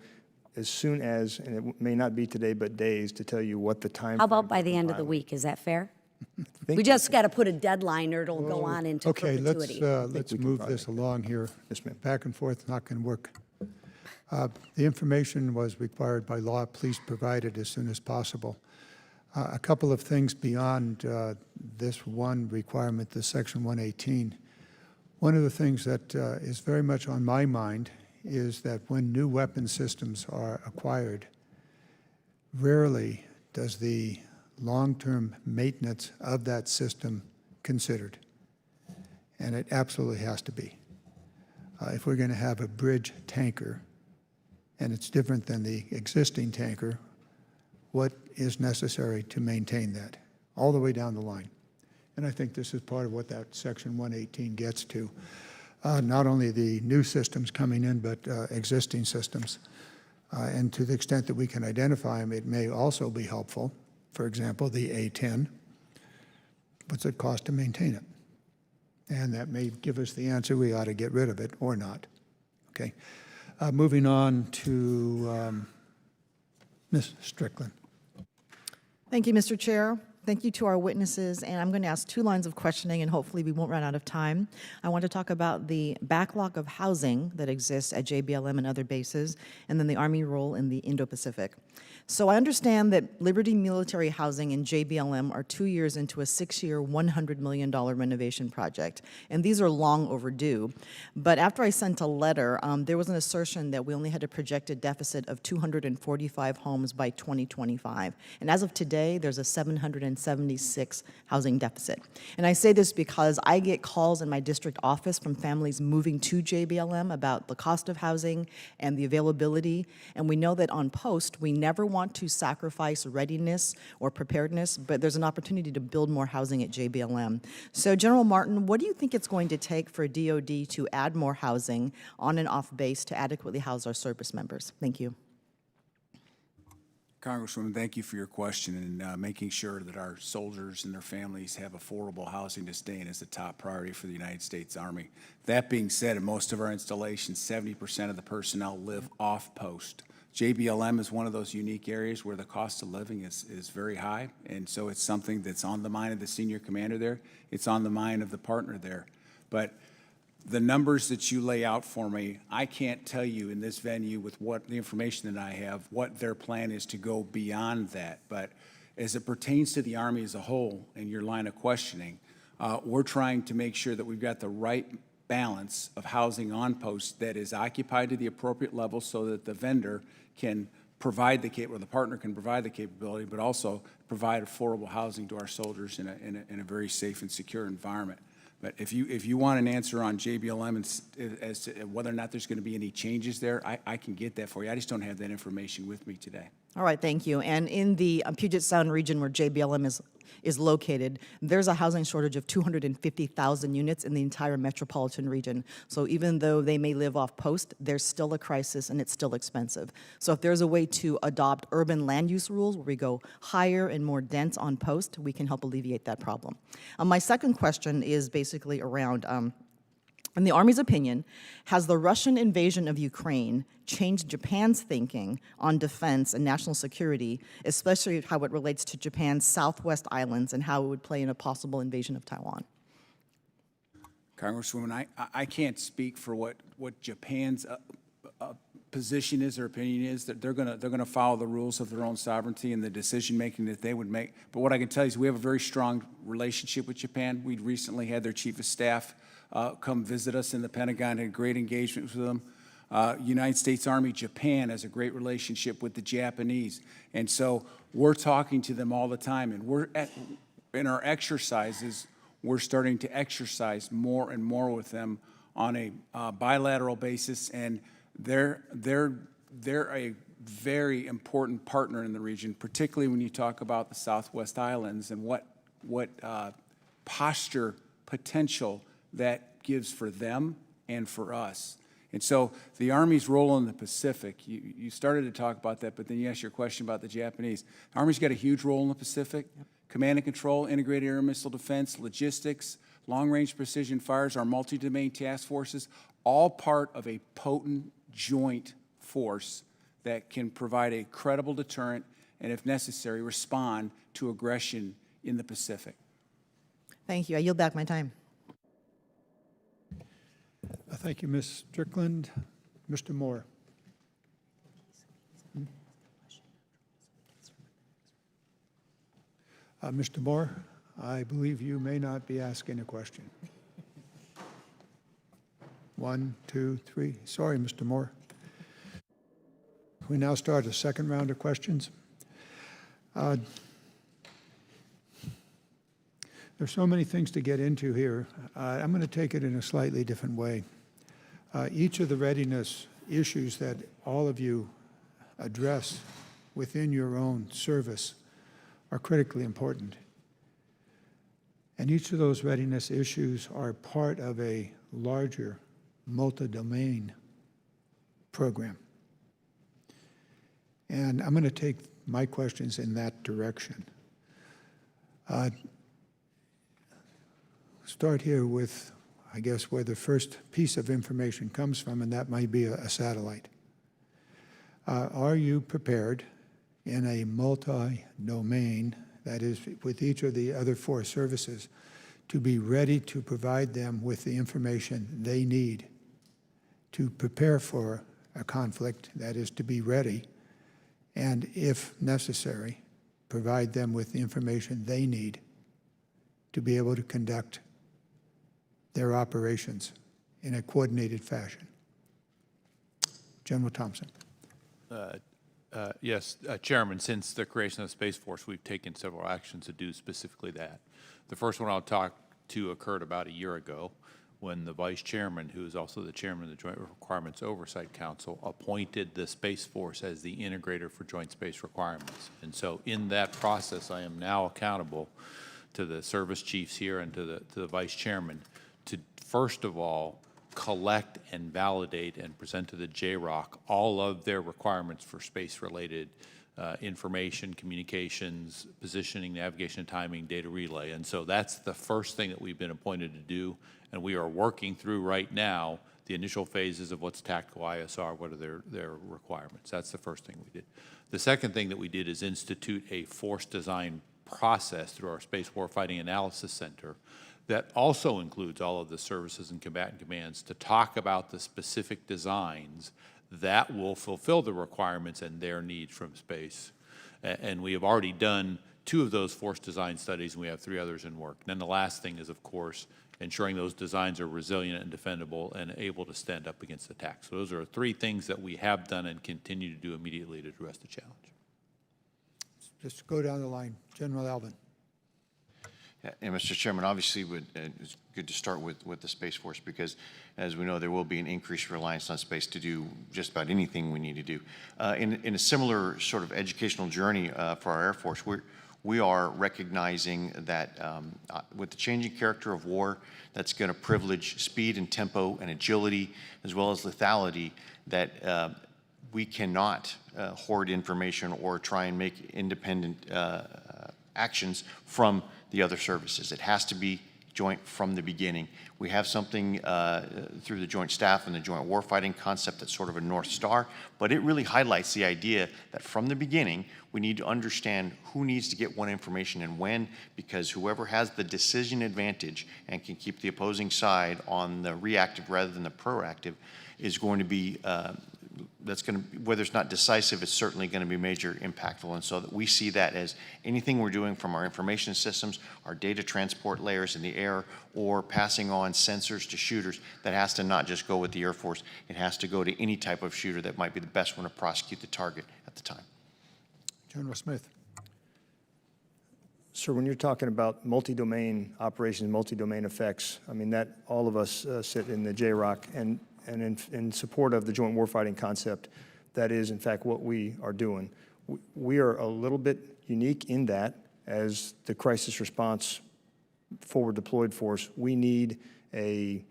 as soon as, and it may not be today, but days, to tell you what the time. How about by the end of the week? Is that fair? We just got to put a deadline or it'll go on into perpetuity. Okay, let's move this along here. Yes, ma'am. Back and forth, not going to work. The information was required by law. Please provide it as soon as possible. A couple of things beyond this one requirement, the Section 118. One of the things that is very much on my mind is that when new weapon systems are acquired, rarely does the long-term maintenance of that system considered. And it absolutely has to be. If we're going to have a bridge tanker, and it's different than the existing tanker, what is necessary to maintain that all the way down the line? And I think this is part of what that Section 118 gets to. Not only the new systems coming in, but existing systems. And to the extent that we can identify them, it may also be helpful. For example, the A-10, what's it cost to maintain it? And that may give us the answer, we ought to get rid of it or not. Okay. Moving on to Ms. Strickland. Thank you, Mr. Chair. Thank you to our witnesses, and I'm going to ask 2 lines of questioning, and hopefully we won't run out of time. I want to talk about the backlog of housing that exists at JBLM and other bases, and then the Army role in the Indo-Pacific. So I understand that Liberty Military Housing and JBLM are 2 years into a 6-year, $100 million renovation project, and these are long overdue. But after I sent a letter, there was an assertion that we only had a projected deficit of 245 homes by 2025. And as of today, there's a 776 housing deficit. And I say this because I get calls in my district office from families moving to JBLM about the cost of housing and the availability. And we know that on post, we never want to sacrifice readiness or preparedness, but there's an opportunity to build more housing at JBLM. So General Martin, what do you think it's going to take for DOD to add more housing on and off base to adequately house our service members? Thank you. Congresswoman, thank you for your question, and making sure that our soldiers and their families have affordable housing to stay in is a top priority for the United States Army. That being said, in most of our installations, 70% of the personnel live off post. JBLM is one of those unique areas where the cost of living is very high, and so it's something that's on the mind of the senior commander there. It's on the mind of the partner there. But the numbers that you lay out for me, I can't tell you in this venue with what the information that I have, what their plan is to go beyond that. But as it pertains to the Army as a whole and your line of questioning, we're trying to make sure that we've got the right balance of housing on post that is occupied to the appropriate level so that the vendor can provide the partner can provide the capability, but also provide affordable housing to our soldiers in a very safe and secure environment. But if you want an answer on JBLM as to whether or not there's going to be any changes there, I can get that for you. I just don't have that information with me today. All right, thank you. And in the Puget Sound region where JBLM is located, there's a housing shortage of 250,000 units in the entire metropolitan region. So even though they may live off post, there's still a crisis and it's still expensive. So if there's a way to adopt urban land use rules where we go higher and more dense on post, we can help alleviate that problem. My second question is basically around, in the Army's opinion, has the Russian invasion of Ukraine changed Japan's thinking on defense and national security, especially how it relates to Japan's Southwest Islands and how it would play in a possible invasion of Taiwan? Congresswoman, I can't speak for what Japan's position is or opinion is. That they're gonna follow the rules of their own sovereignty and the decision making that they would make. But what I can tell you is we have a very strong relationship with Japan. We recently had their chief of staff come visit us in the Pentagon, had great engagement with them. United States Army Japan has a great relationship with the Japanese. And so we're talking to them all the time. And in our exercises, we're starting to exercise more and more with them on a bilateral basis. And they're a very important partner in the region, particularly when you talk about the Southwest Islands and what posture potential that gives for them and for us. And so the Army's role in the Pacific, you started to talk about that, but then you asked your question about the Japanese. The Army's got a huge role in the Pacific. Yep. Command and control, integrated air missile defense, logistics, long-range precision fires, our multi-domain task forces, all part of a potent joint force that can provide a credible deterrent and, if necessary, respond to aggression in the Pacific. Thank you. I yield back my time. Thank you, Ms. Strickland. Mr. Moore. Mr. Moore, I believe you may not be asking a question. 1, 2, 3. Sorry, Mr. Moore. We now start a second round of questions. There's so many things to get into here. I'm going to take it in a slightly different way. Each of the readiness issues that all of you address within your own service are critically important. And each of those readiness issues are part of a larger multi-domain program. And I'm going to take my questions in that direction. Start here with, I guess, where the first piece of information comes from, and that might be a satellite. Are you prepared in a multi-domain, that is, with each of the other 4 services, to be ready to provide them with the information they need to prepare for a conflict, that is, to be ready, and if necessary, provide them with the information they need to be able to conduct their operations in a coordinated fashion? General Thompson. Yes, Chairman, since the creation of the Space Force, we've taken several actions to do specifically that. The first one I'll talk to occurred about a year ago when the Vice Chairman, who is also the Chairman of the Joint Requirements Oversight Council, appointed the Space Force as the integrator for Joint Space Requirements. And so in that process, I am now accountable to the service chiefs here and to the Vice Chairman to, first of all, collect and validate and present to the JROC all of their requirements for space-related information, communications, positioning, navigation, and timing, data relay. And so that's the first thing that we've been appointed to do, and we are working through right now the initial phases of what's tactical ISR, what are their requirements. That's the first thing we did. The second thing that we did is institute a force design process through our Space Warfighting Analysis Center that also includes all of the services and combatant commands to talk about the specific designs that will fulfill the requirements and their needs from space. And we have already done 2 of those force design studies, and we have 3 others in work. And then the last thing is, of course, ensuring those designs are resilient and defendable and able to stand up against attack. So those are 3 things that we have done and continue to do immediately to address the challenge. Just go down the line. General Alvin. And Mr. Chairman, obviously, it's good to start with the Space Force because, as we know, there will be an increased reliance on space to do just about anything we need to do. In a similar sort of educational journey for our Air Force, we are recognizing that with the changing character of war, that's going to privilege speed and tempo and agility as well as lethality, that we cannot hoard information or try and make independent actions from the other services. It has to be joint from the beginning. We have something through the Joint Staff and the Joint Warfighting concept that's sort of a North Star, but it really highlights the idea that from the beginning, we need to understand who needs to get what information and when, because whoever has the decision advantage and can keep the opposing side on the reactive rather than the proactive is going to be that's going to, whether it's not decisive, it's certainly going to be major impactful. And so that we see that as anything we're doing from our information systems, our data transport layers in the air, or passing on sensors to shooters, that has to not just go with the Air Force, it has to go to any type of shooter that might be the best one to prosecute the target at the time. General Smith. Sir, when you're talking about multi-domain operations, multi-domain effects, I mean, that all of us sit in the JROC, and in support of the joint warfighting concept, that is, in fact, what we are doing. We are a little bit unique in that, as the crisis response forward deployed force, we need an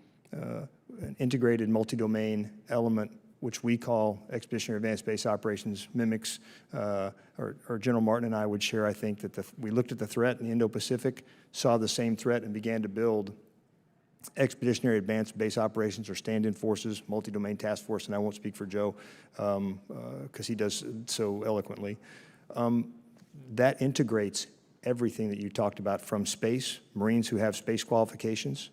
integrated multi-domain element, which we call Expeditionary Advanced Base Operations, mimics, or General Martin and I would share, I think, that we looked at the threat in the Indo-Pacific, saw the same threat, and began to build Expeditionary Advanced Base Operations or stand-in forces, multi-domain task force, and I won't speak for Joe because he does so eloquently. That integrates everything that you talked about, from space, Marines who have space qualifications,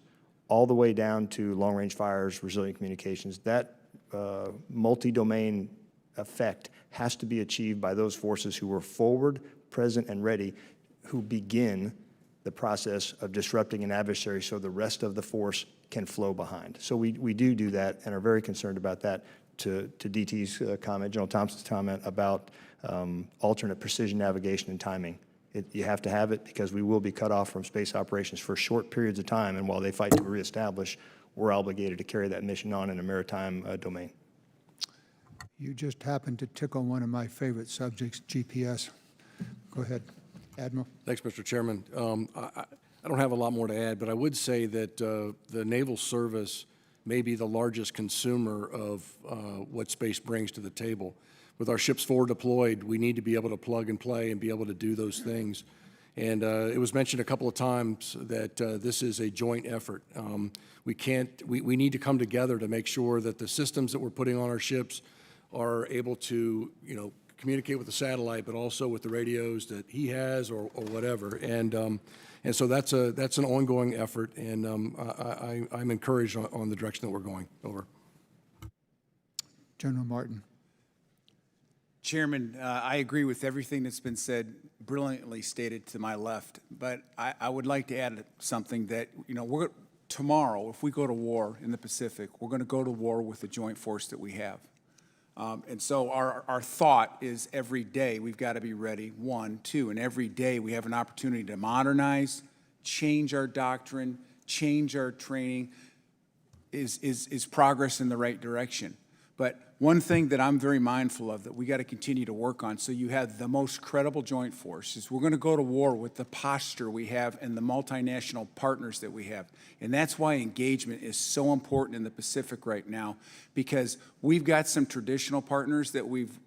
all the way down to long-range fires, resilient communications. That multi-domain effect has to be achieved by those forces who are forward, present, and ready, who begin the process of disrupting an adversary so the rest of the force can flow behind. So we do that and are very concerned about that. To DT's comment, General Thompson's comment about alternate precision navigation and timing. You have to have it because we will be cut off from space operations for short periods of time, and while they fight to reestablish, we're obligated to carry that mission on in a maritime domain. You just happened to tickle one of my favorite subjects, GPS. Go ahead, Admiral. Thanks, Mr. Chairman. I don't have a lot more to add, but I would say that the Naval Service may be the largest consumer of what space brings to the table. With our ships forward deployed, we need to be able to plug and play and be able to do those things. And it was mentioned a couple of times that this is a joint effort. We need to come together to make sure that the systems that we're putting on our ships are able to, communicate with the satellite, but also with the radios that he has or whatever. And so that's an ongoing effort, and I'm encouraged on the direction that we're going. Over. General Martin. Chairman, I agree with everything that's been said, brilliantly stated to my left, but I would like to add something that, tomorrow, if we go to war in the Pacific, we're going to go to war with the joint force that we have. And so our thought is every day we've got to be ready, 1, 2, and every day we have an opportunity to modernize, change our doctrine, change our training, is progress in the right direction. But one thing that I'm very mindful of that we got to continue to work on, so you have the most credible joint force, is we're going to go to war with the posture we have and the multinational partners that we have. And that's why engagement is so important in the Pacific right now, because we've got some traditional partners that we've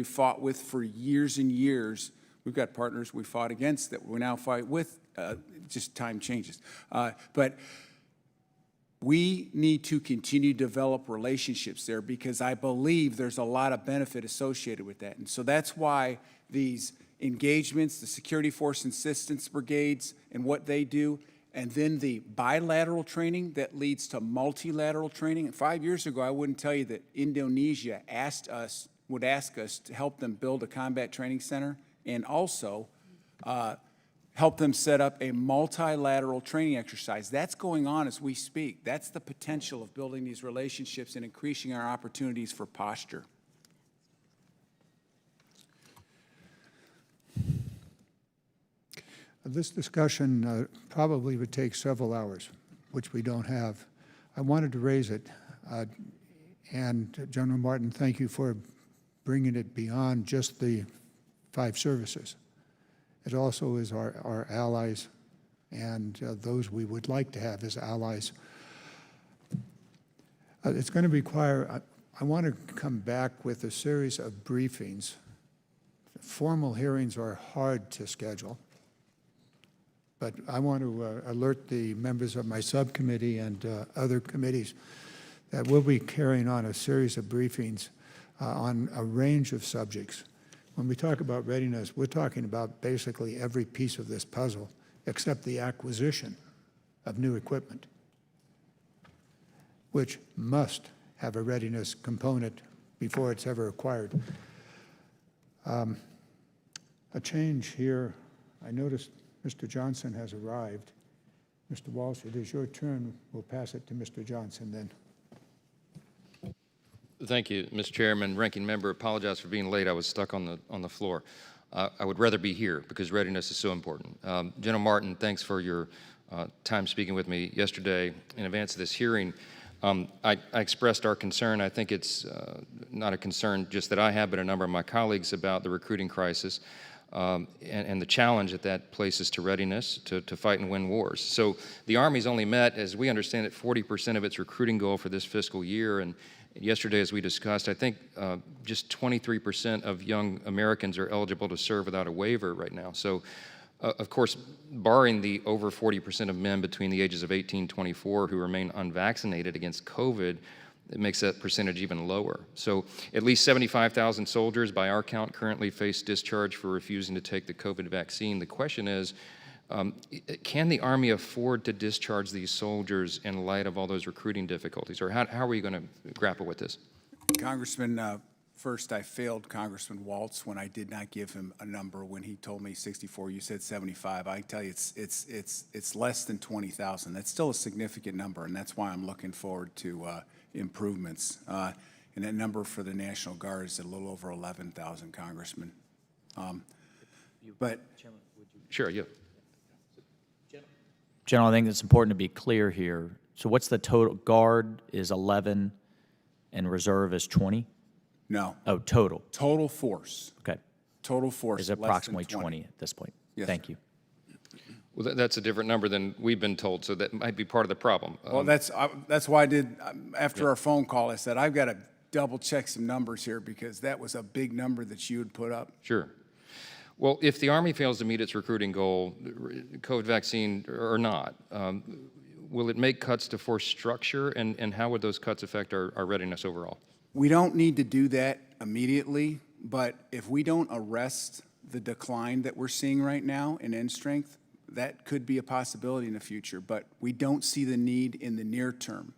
fought with for years and years. We've got partners we fought against that we now fight with. Just time changes. But we need to continue to develop relationships there, because I believe there's a lot of benefit associated with that. And so that's why these engagements, the Security Force Assistance Brigades and what they do, and then the bilateral training that leads to multilateral training. And 5 years ago, I wouldn't tell you that Indonesia would ask us to help them build a combat training center and also help them set up a multilateral training exercise. That's going on as we speak. That's the potential of building these relationships and increasing our opportunities for posture. This discussion probably would take several hours, which we don't have. I wanted to raise it. And General Martin, thank you for bringing it beyond just the 5 services. It also is our allies and those we would like to have as allies. It's going to require, I want to come back with a series of briefings. Formal hearings are hard to schedule, but I want to alert the members of my subcommittee and other committees that we'll be carrying on a series of briefings on a range of subjects. When we talk about readiness, we're talking about basically every piece of this puzzle except the acquisition of new equipment, which must have a readiness component before it's ever acquired. A change here, I noticed Mr. Johnson has arrived. Mr. Walsh, it is your turn. We'll pass it to Mr. Johnson then. Thank you, Mr. Chairman. Ranking Member, apologize for being late. I was stuck on the floor. I would rather be here because readiness is so important. General Martin, thanks for your time speaking with me yesterday in advance of this hearing. I expressed our concern. I think it's not a concern just that I have, but a number of my colleagues about the recruiting crisis and the challenge that places to readiness to fight and win wars. So the Army's only met, as we understand it, 40% of its recruiting goal for this fiscal year. And yesterday, as we discussed, I think just 23% of young Americans are eligible to serve without a waiver right now. So, of course, barring the over 40% of men between the ages of 18 and 24 who remain unvaccinated against COVID, it makes that percentage even lower. So at least 75,000 soldiers, by our count, currently face discharge for refusing to take the COVID vaccine. The question is, can the Army afford to discharge these soldiers in light of all those recruiting difficulties? Or how are we going to grapple with this? Congressman, first I failed Congressman Waltz when I did not give him a number when he told me 64. You said 75. I can tell you it's less than 20,000. That's still a significant number, and that's why I'm looking forward to improvements. And that number for the National Guard is a little over 11,000, Congressman. But Sure, yeah. General, I think it's important to be clear here. So what's the total? Guard is 11 and reserve is 20? no, Oh, total. total force. Okay. Total force Is less than approximately 20 at this point. Yes, Thank sir. you. Well, that's a different number than we've been told, so that might be part of the problem. Well, that's why I did, after our phone call, I said, I've got to double check some numbers here because that was a big number that you had put up. Sure. Well, if the Army fails to meet its recruiting goal, COVID vaccine or not, will it make cuts to force structure, and how would those cuts affect our readiness overall? We don't need to do that immediately, but if we don't arrest the decline that we're seeing right now in end strength, that could be a possibility in the future, but we don't see the need in the near term.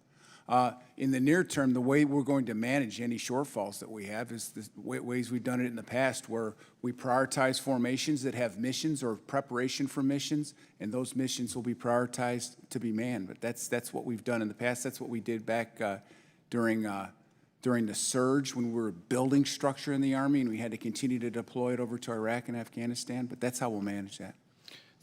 In the near term, the way we're going to manage any shortfalls that we have is the ways we've done it in the past, where we prioritize formations that have missions or preparation for missions, and those missions will be prioritized to be manned. But that's what we've done in the past. That's what we did back during the surge when we were building structure in the Army, and we had to continue to deploy it over to Iraq and Afghanistan. But that's how we'll manage that.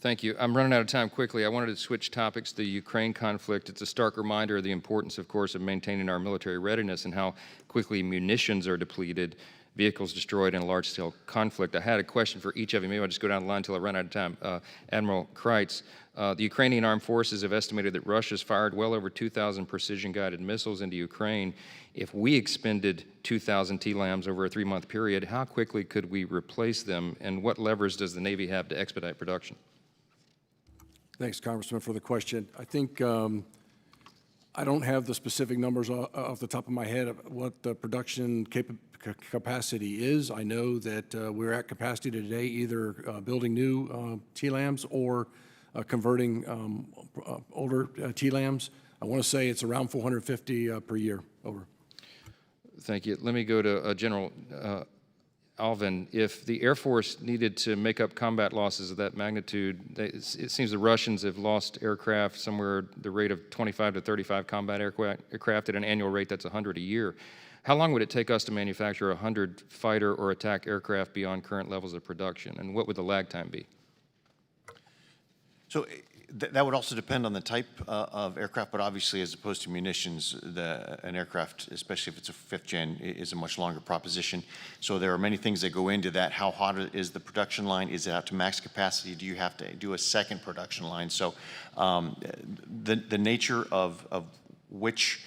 Thank you. I'm running out of time quickly. I wanted to switch topics to the Ukraine conflict. It's a stark reminder of the importance, of course, of maintaining our military readiness and how quickly munitions are depleted, vehicles destroyed in a large-scale conflict. I had a question for each of you. Maybe I'll just go down the line until I run out of time. Admiral Kreitz, the Ukrainian armed forces have estimated that Russia's fired well over 2,000 precision-guided missiles into Ukraine. If we expended 2,000 TLAMs over a 3-month period, how quickly could we replace them, and what levers does the Navy have to expedite production? Thanks, Congressman, for the question. I think I don't have the specific numbers off the top of my head of what the production capacity is. I know that we're at capacity today, either building new TLAMs or converting older TLAMs. I want to say it's around 450 per year. Over. Thank you. Let me go to General Alvin. If the Air Force needed to make up combat losses of that magnitude, it seems the Russians have lost aircraft somewhere the rate of 25 to 35 combat aircraft at an annual rate that's 100 a year. How long would it take us to manufacture 100 fighter or attack aircraft beyond current levels of production, and what would the lag time be? So that would also depend on the type of aircraft, but obviously as opposed to munitions, an aircraft, especially if it's a 5th gen, is a much longer proposition. So there are many things that go into that. How hot is the production line? Is it out to max capacity? Do you have to do a second production line? So the nature of which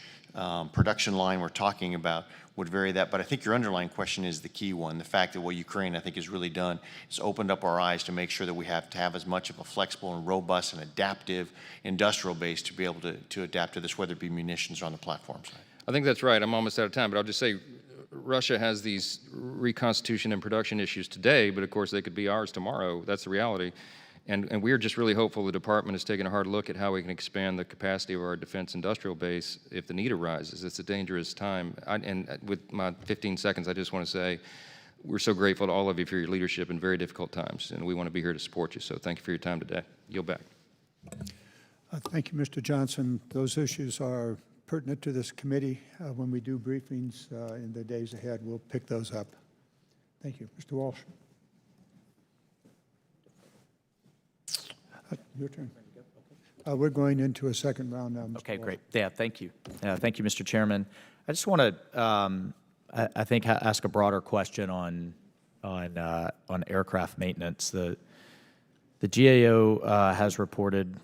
production line we're talking about would vary that, but I think your underlying question is the key one. The fact that what Ukraine, I think, has really done is opened up our eyes to make sure that we have to have as much of a flexible and robust and adaptive industrial base to be able to adapt to this, whether it be munitions or on the platform side. I think that's right. I'm almost out of time, but I'll just say Russia has these reconstitution and production issues today, but of course they could be ours tomorrow. That's the reality. And we're just really hopeful the department is taking a hard look at how we can expand the capacity of our defense industrial base if the need arises. It's a dangerous time. And with my 15 seconds, I just want to say we're so grateful to all of you for your leadership in very difficult times, and we want to be here to support you. So thank you for your time today. Yield back. Thank you, Mr. Johnson. Those issues are pertinent to this committee. When we do briefings in the days ahead, we'll pick those up. Thank you. Mr. Walsh. Your turn. We're going into a second round now, Mr. Okay, Walsh. great. Yeah, thank you. Thank you, Mr. Chairman. I just want to, I think, ask a broader question on aircraft maintenance. The GAO has reported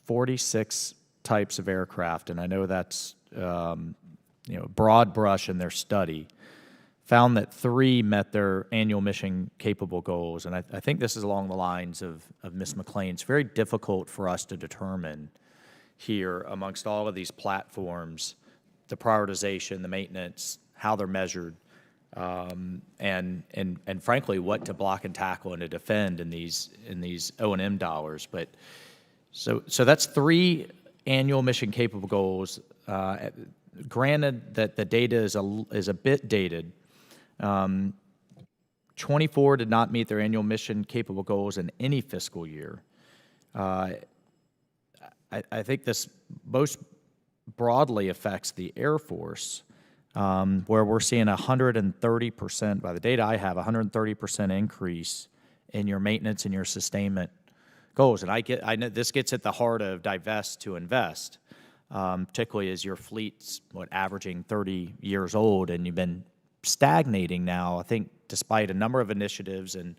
46 types of aircraft, and I know that's broad brush in their study. Found that 3 met their annual mission capable goals. And I think this is along the lines of Ms. McLean. It's very difficult for us to determine here amongst all of these platforms, the prioritization, the maintenance, how they're measured, and frankly, what to block and tackle and to defend in these O&M dollars. But so that's 3 annual mission capable goals. Granted that the data is a bit dated. 24 did not meet their annual mission capable goals in any fiscal year. I think this most broadly affects the Air Force, where we're seeing 130%, by the data I have, 130% increase in your maintenance and your sustainment goals. And I know this gets at the heart of divest to invest, particularly as your fleet's averaging 30 years old, and you've been stagnating now. I think despite a number of initiatives and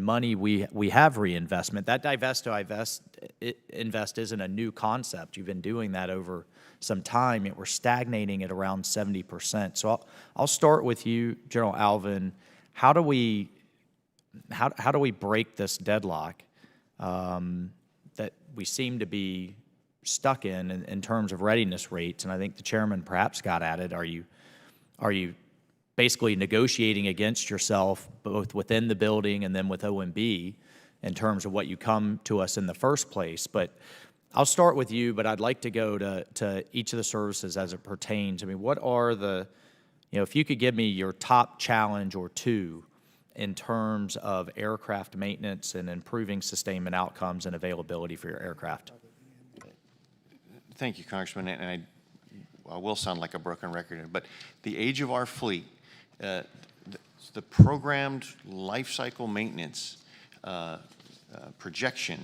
money we have reinvestment. That divest to invest isn't a new concept. You've been doing that over some time, yet we're stagnating at around 70%. So I'll start with you, General Alvin. How do we break this deadlock that we seem to be stuck in terms of readiness rates? And I think the chairman perhaps got at it. Are you basically negotiating against yourself, both within the building and then with OMB, in terms of what you come to us in the first place? But I'll start with you, but I'd like to go to each of the services as it pertains. I mean, what are the, if you could give me your top challenge or 2 in terms of aircraft maintenance and improving sustainment outcomes and availability for your aircraft. Thank you, Congressman, and I will sound like a broken record, but the age of our fleet, the programmed life cycle maintenance projection,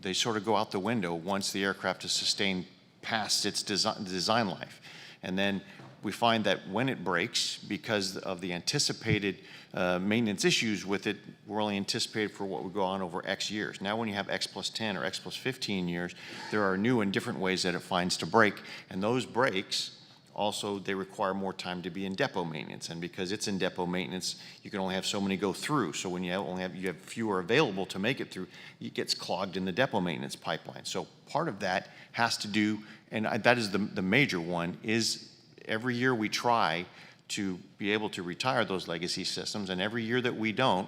they sort of go out the window once the aircraft is sustained past its design life. And then we find that when it breaks, because of the anticipated maintenance issues with it, we're only anticipated for what would go on over X years. Now when you have X plus 10 or X plus 15 years, there are new and different ways that it finds to break. And those breaks, also, they require more time to be in depot maintenance. And because it's in depot maintenance, you can only have so many go through. So when you have fewer available to make it through, it gets clogged in the depot maintenance pipeline. So part of that has to do, and that is the major one, is every year we try to be able to retire those legacy systems, and every year that we don't,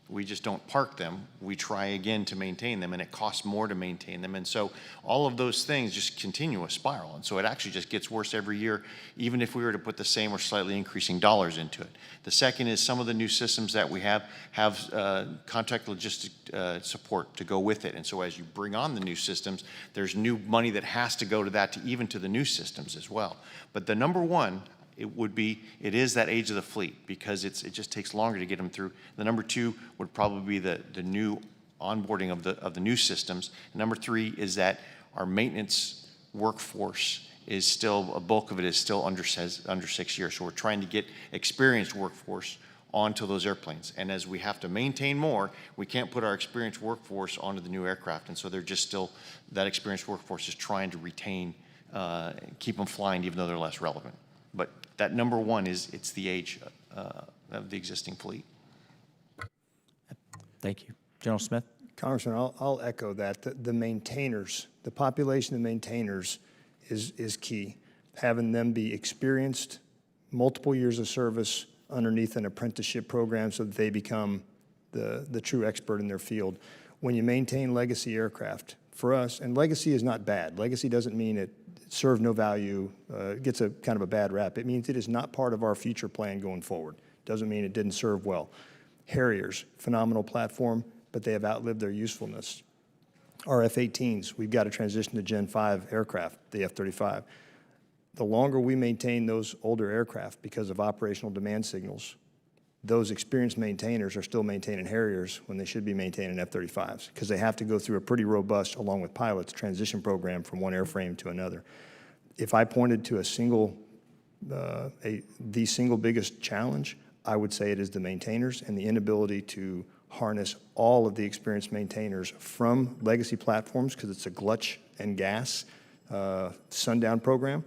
we just don't park them. We try again to maintain them, and it costs more to maintain them. And so all of those things just continue a spiral. And so it actually just gets worse every year, even if we were to put the same or slightly increasing dollars into it. The second is some of the new systems that we have contract logistic support to go with it. And so as you bring on the new systems, there's new money that has to go to that, even to the new systems as well. But the number one, it is that age of the fleet, because it just takes longer to get them through. The number two would probably be the new onboarding of the new systems. And number three is that our maintenance workforce is still, a bulk of it is still under 6 years. So we're trying to get experienced workforce onto those airplanes. And as we have to maintain more, we can't put our experienced workforce onto the new aircraft. And so they're just still, that experienced workforce is trying to retain, keep them flying even though they're less relevant. But that number one is, it's the age of the existing fleet. Thank you. General Smith? Congressman, I'll echo that. The maintainers, the population of maintainers is key. Having them be experienced, multiple years of service underneath an apprenticeship program so that they become the true expert in their field. When you maintain legacy aircraft, for us, and legacy is not bad. Legacy doesn't mean it served no value, gets a kind of a bad rap. It means it is not part of our future plan going forward. Doesn't mean it didn't serve well. Harriers, phenomenal platform, but they have outlived their usefulness. Our F-18s, we've got to transition to Gen 5 aircraft, the F-35. The longer we maintain those older aircraft because of operational demand signals, those experienced maintainers are still maintaining Harriers when they should be maintaining F-35s, because they have to go through a pretty robust, along with pilots, transition program from one airframe to another. If I pointed to the single biggest challenge, I would say it is the maintainers and the inability to harness all of the experienced maintainers from legacy platforms, because it's a glutch and gas sundown program,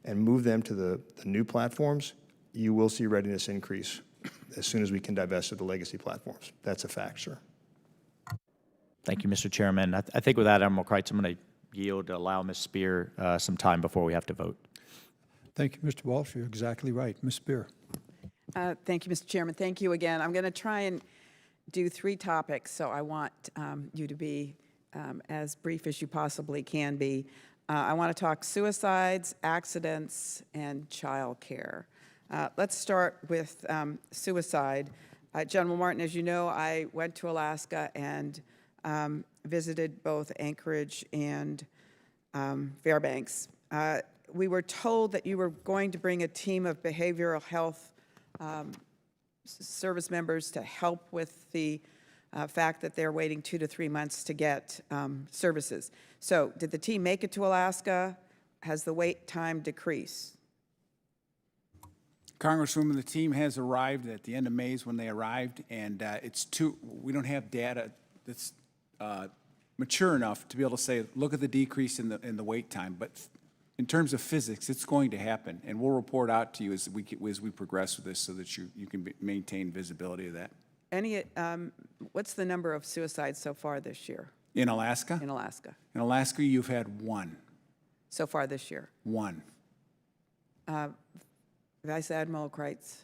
and move them to the new platforms. You will see readiness increase as soon as we can divest of the legacy platforms. That's a fact, sir. Thank you, Mr. Chairman. I think with that, Admiral Kreitz, I'm going to yield to allow Ms. Spear some time before we have to vote. Thank you, Mr. Walsh. You're exactly right. Ms. Spear. Thank you, Mr. Chairman. Thank you again. I'm going to try and do 3 topics, so I want you to be as brief as you possibly can be. I want to talk suicides, accidents, and child care. Let's start with suicide. General Martin, as you know, I went to Alaska and visited both Anchorage and Fairbanks. We were told that you were going to bring a team of behavioral health service members to help with the fact that they're waiting 2 to 3 months to get services. So did the team make it to Alaska? Has the wait time decreased? Congresswoman, the team has arrived at the end of May is when they arrived, and we don't have data that's mature enough to be able to say, look at the decrease in the wait time. But in terms of physics, it's going to happen, and we'll report out to you as we progress with this so that you can maintain visibility of that. What's the number of suicides so far this year? In Alaska? In Alaska. In Alaska, you've had 1. So far this year? 1. Vice Admiral Kreitz.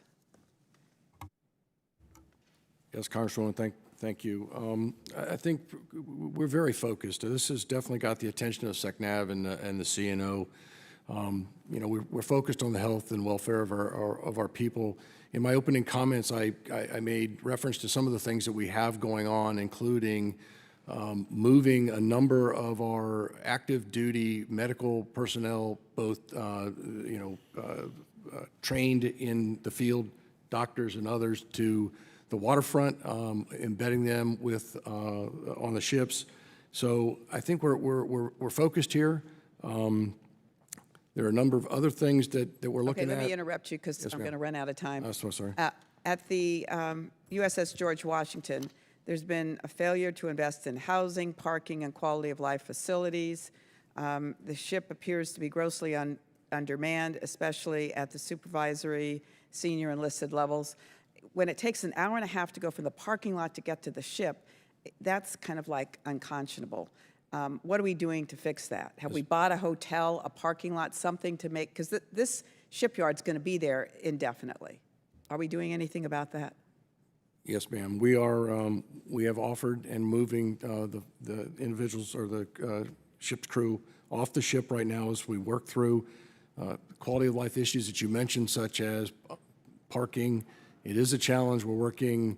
Yes, Congresswoman, thank you. I think we're very focused. This has definitely got the attention of SECNAV and the CNO. We're focused on the health and welfare of our people. In my opening comments, I made reference to some of the things that we have going on, including moving a number of our active duty medical personnel, both trained in the field doctors and others to the waterfront, embedding them with, on the ships. So I think we're focused here. There are a number of other things that we're Okay, looking let at. me interrupt you because Yes, I'm ma'am. going to run out of time. I'm so sorry. At the USS George Washington, there's been a failure to invest in housing, parking, and quality of life facilities. The ship appears to be grossly undermanned, especially at the supervisory, senior enlisted levels. When it takes an hour and a half to go from the parking lot to get to the ship, that's kind of like unconscionable. What are we doing to fix that? Have we bought a hotel, a parking lot, something to make, because this shipyard's going to be there indefinitely. Are we doing anything about that? Yes, ma'am. We are, we have offered and moving the individuals or the ship's crew off the ship right now as we work through quality of life issues that you mentioned, such as parking. It is a challenge. We're working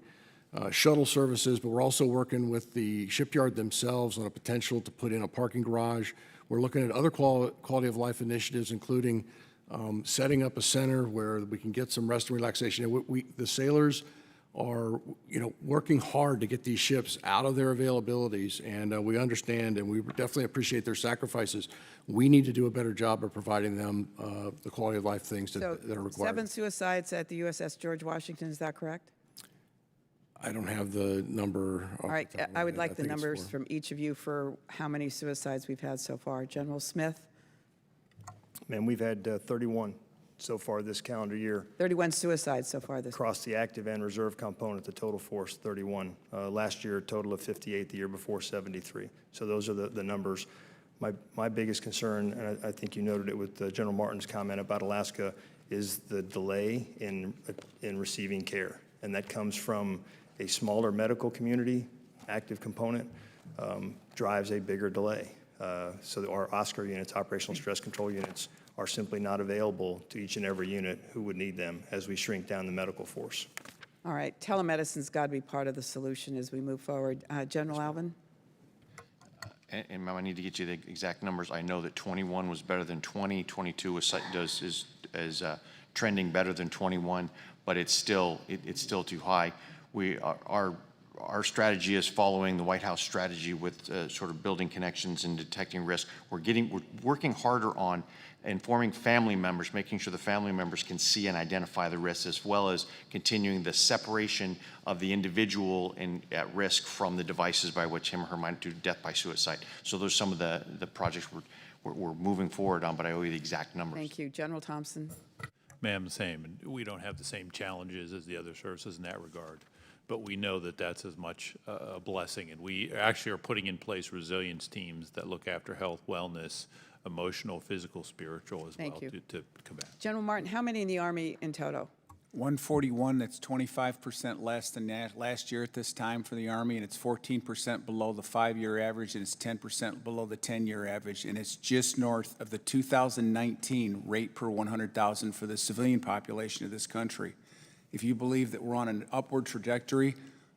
shuttle services, but we're also working with the shipyard themselves on a potential to put in a parking garage. We're looking at other quality of life initiatives, including setting up a center where we can get some rest and relaxation. The sailors are, working hard to get these ships out of their availabilities, and we understand and we definitely appreciate their sacrifices. We need to do a better job of providing them the quality of life things that are required. 7 suicides at the USS George Washington, is that correct? I don't have the number. All right, I would like the think it's numbers 4. from each of you for how many suicides we've had so far. General Smith? Man, we've had 31 so far this calendar year. 31 suicides so far this Across the active and reserve component, the total force, 31. Last year, a total of 58, the year before, 73. So those are the numbers. My biggest concern, and I think you noted it with General Martin's comment about Alaska, is the delay in receiving care. And that comes from a smaller medical community, active component, drives a bigger delay. So our OSCAR units, operational stress control units, are simply not available to each and every unit who would need them as we shrink down the medical force. All right, telemedicine's got to be part of the solution as we move forward. General Alvin? And ma'am, I need to get you the exact numbers. I know that 21 was better than 20, 22 is trending better than 21, but it's still too high. Our strategy is following the White House strategy with sort of building connections and detecting risk. We're working harder on informing family members, making sure the family members can see and identify the risks, as well as continuing the separation of the individual at risk from the devices by which him or her might do death by suicide. So those are some of the projects we're moving forward on, but I owe you the exact numbers. Thank you. General Thompson? Ma'am, the same. And we don't have the same challenges as the other services in that regard. But we know that that's as much a blessing. And we actually are putting in place resilience teams that look after health, wellness, emotional, physical, spiritual as well to combat. General Martin, how many in the Army in total? 141, that's 25% less than last year at this time for the Army, and it's 14% below the 5-year average, and it's 10% below the 10-year average, and it's just north of the 2019 rate per 100,000 for the civilian population of this country. If you believe that we're on an upward trajectory,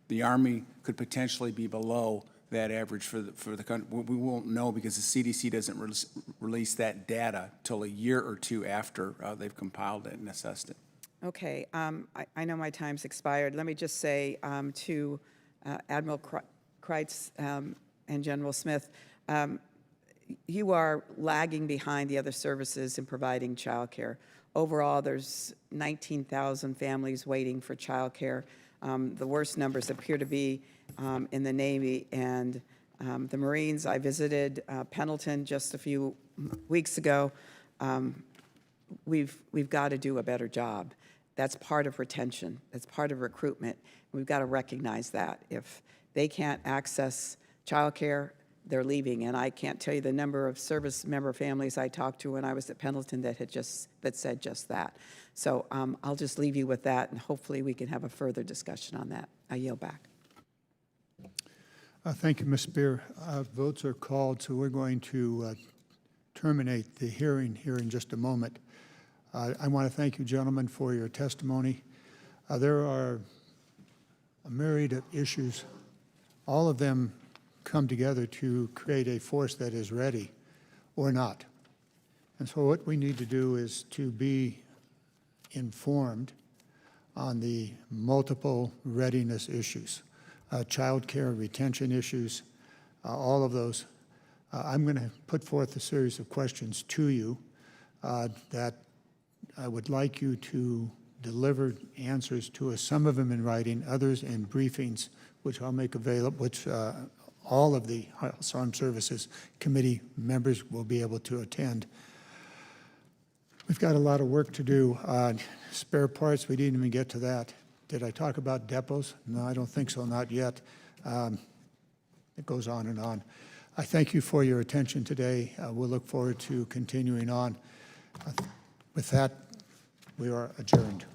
the Army could potentially be below that average for the country. We won't know because the CDC doesn't release that data till a year or two after they've compiled it and assessed it. Okay, I know my time's expired. Let me just say to Admiral Kreitz and General Smith, you are lagging behind the other services in providing child care. Overall, there's 19,000 families waiting for child care. The worst numbers appear to be in the Navy and the Marines. I visited Pendleton just a few weeks ago. We've got to do a better job. That's part of retention. That's part of recruitment. We've got to recognize that. If they can't access child care, they're leaving. And I can't tell you the number of service member families I talked to when I was at Pendleton that said just that. So I'll just leave you with that, and hopefully we can have a further discussion on that. I yield back. Thank you, Ms. Spear. Votes are called, so we're going to terminate the hearing here in just a moment. I want to thank you, gentlemen, for your testimony. There are a myriad of issues. All of them come together to create a force that is ready or not. And so what we need to do is to be informed on the multiple readiness issues, childcare, retention issues, all of those. I'm going to put forth a series of questions to you that I would like you to deliver answers to us, some of them in writing, others in briefings, which I'll make available, which all of the House Armed Services Committee members will be able to attend. We've got a lot of work to do on spare parts. We didn't even get to that. Did I talk about depots? No, I don't think so, not yet. It goes on and on. I thank you for your attention today. We'll look forward to continuing on. With that, we are adjourned.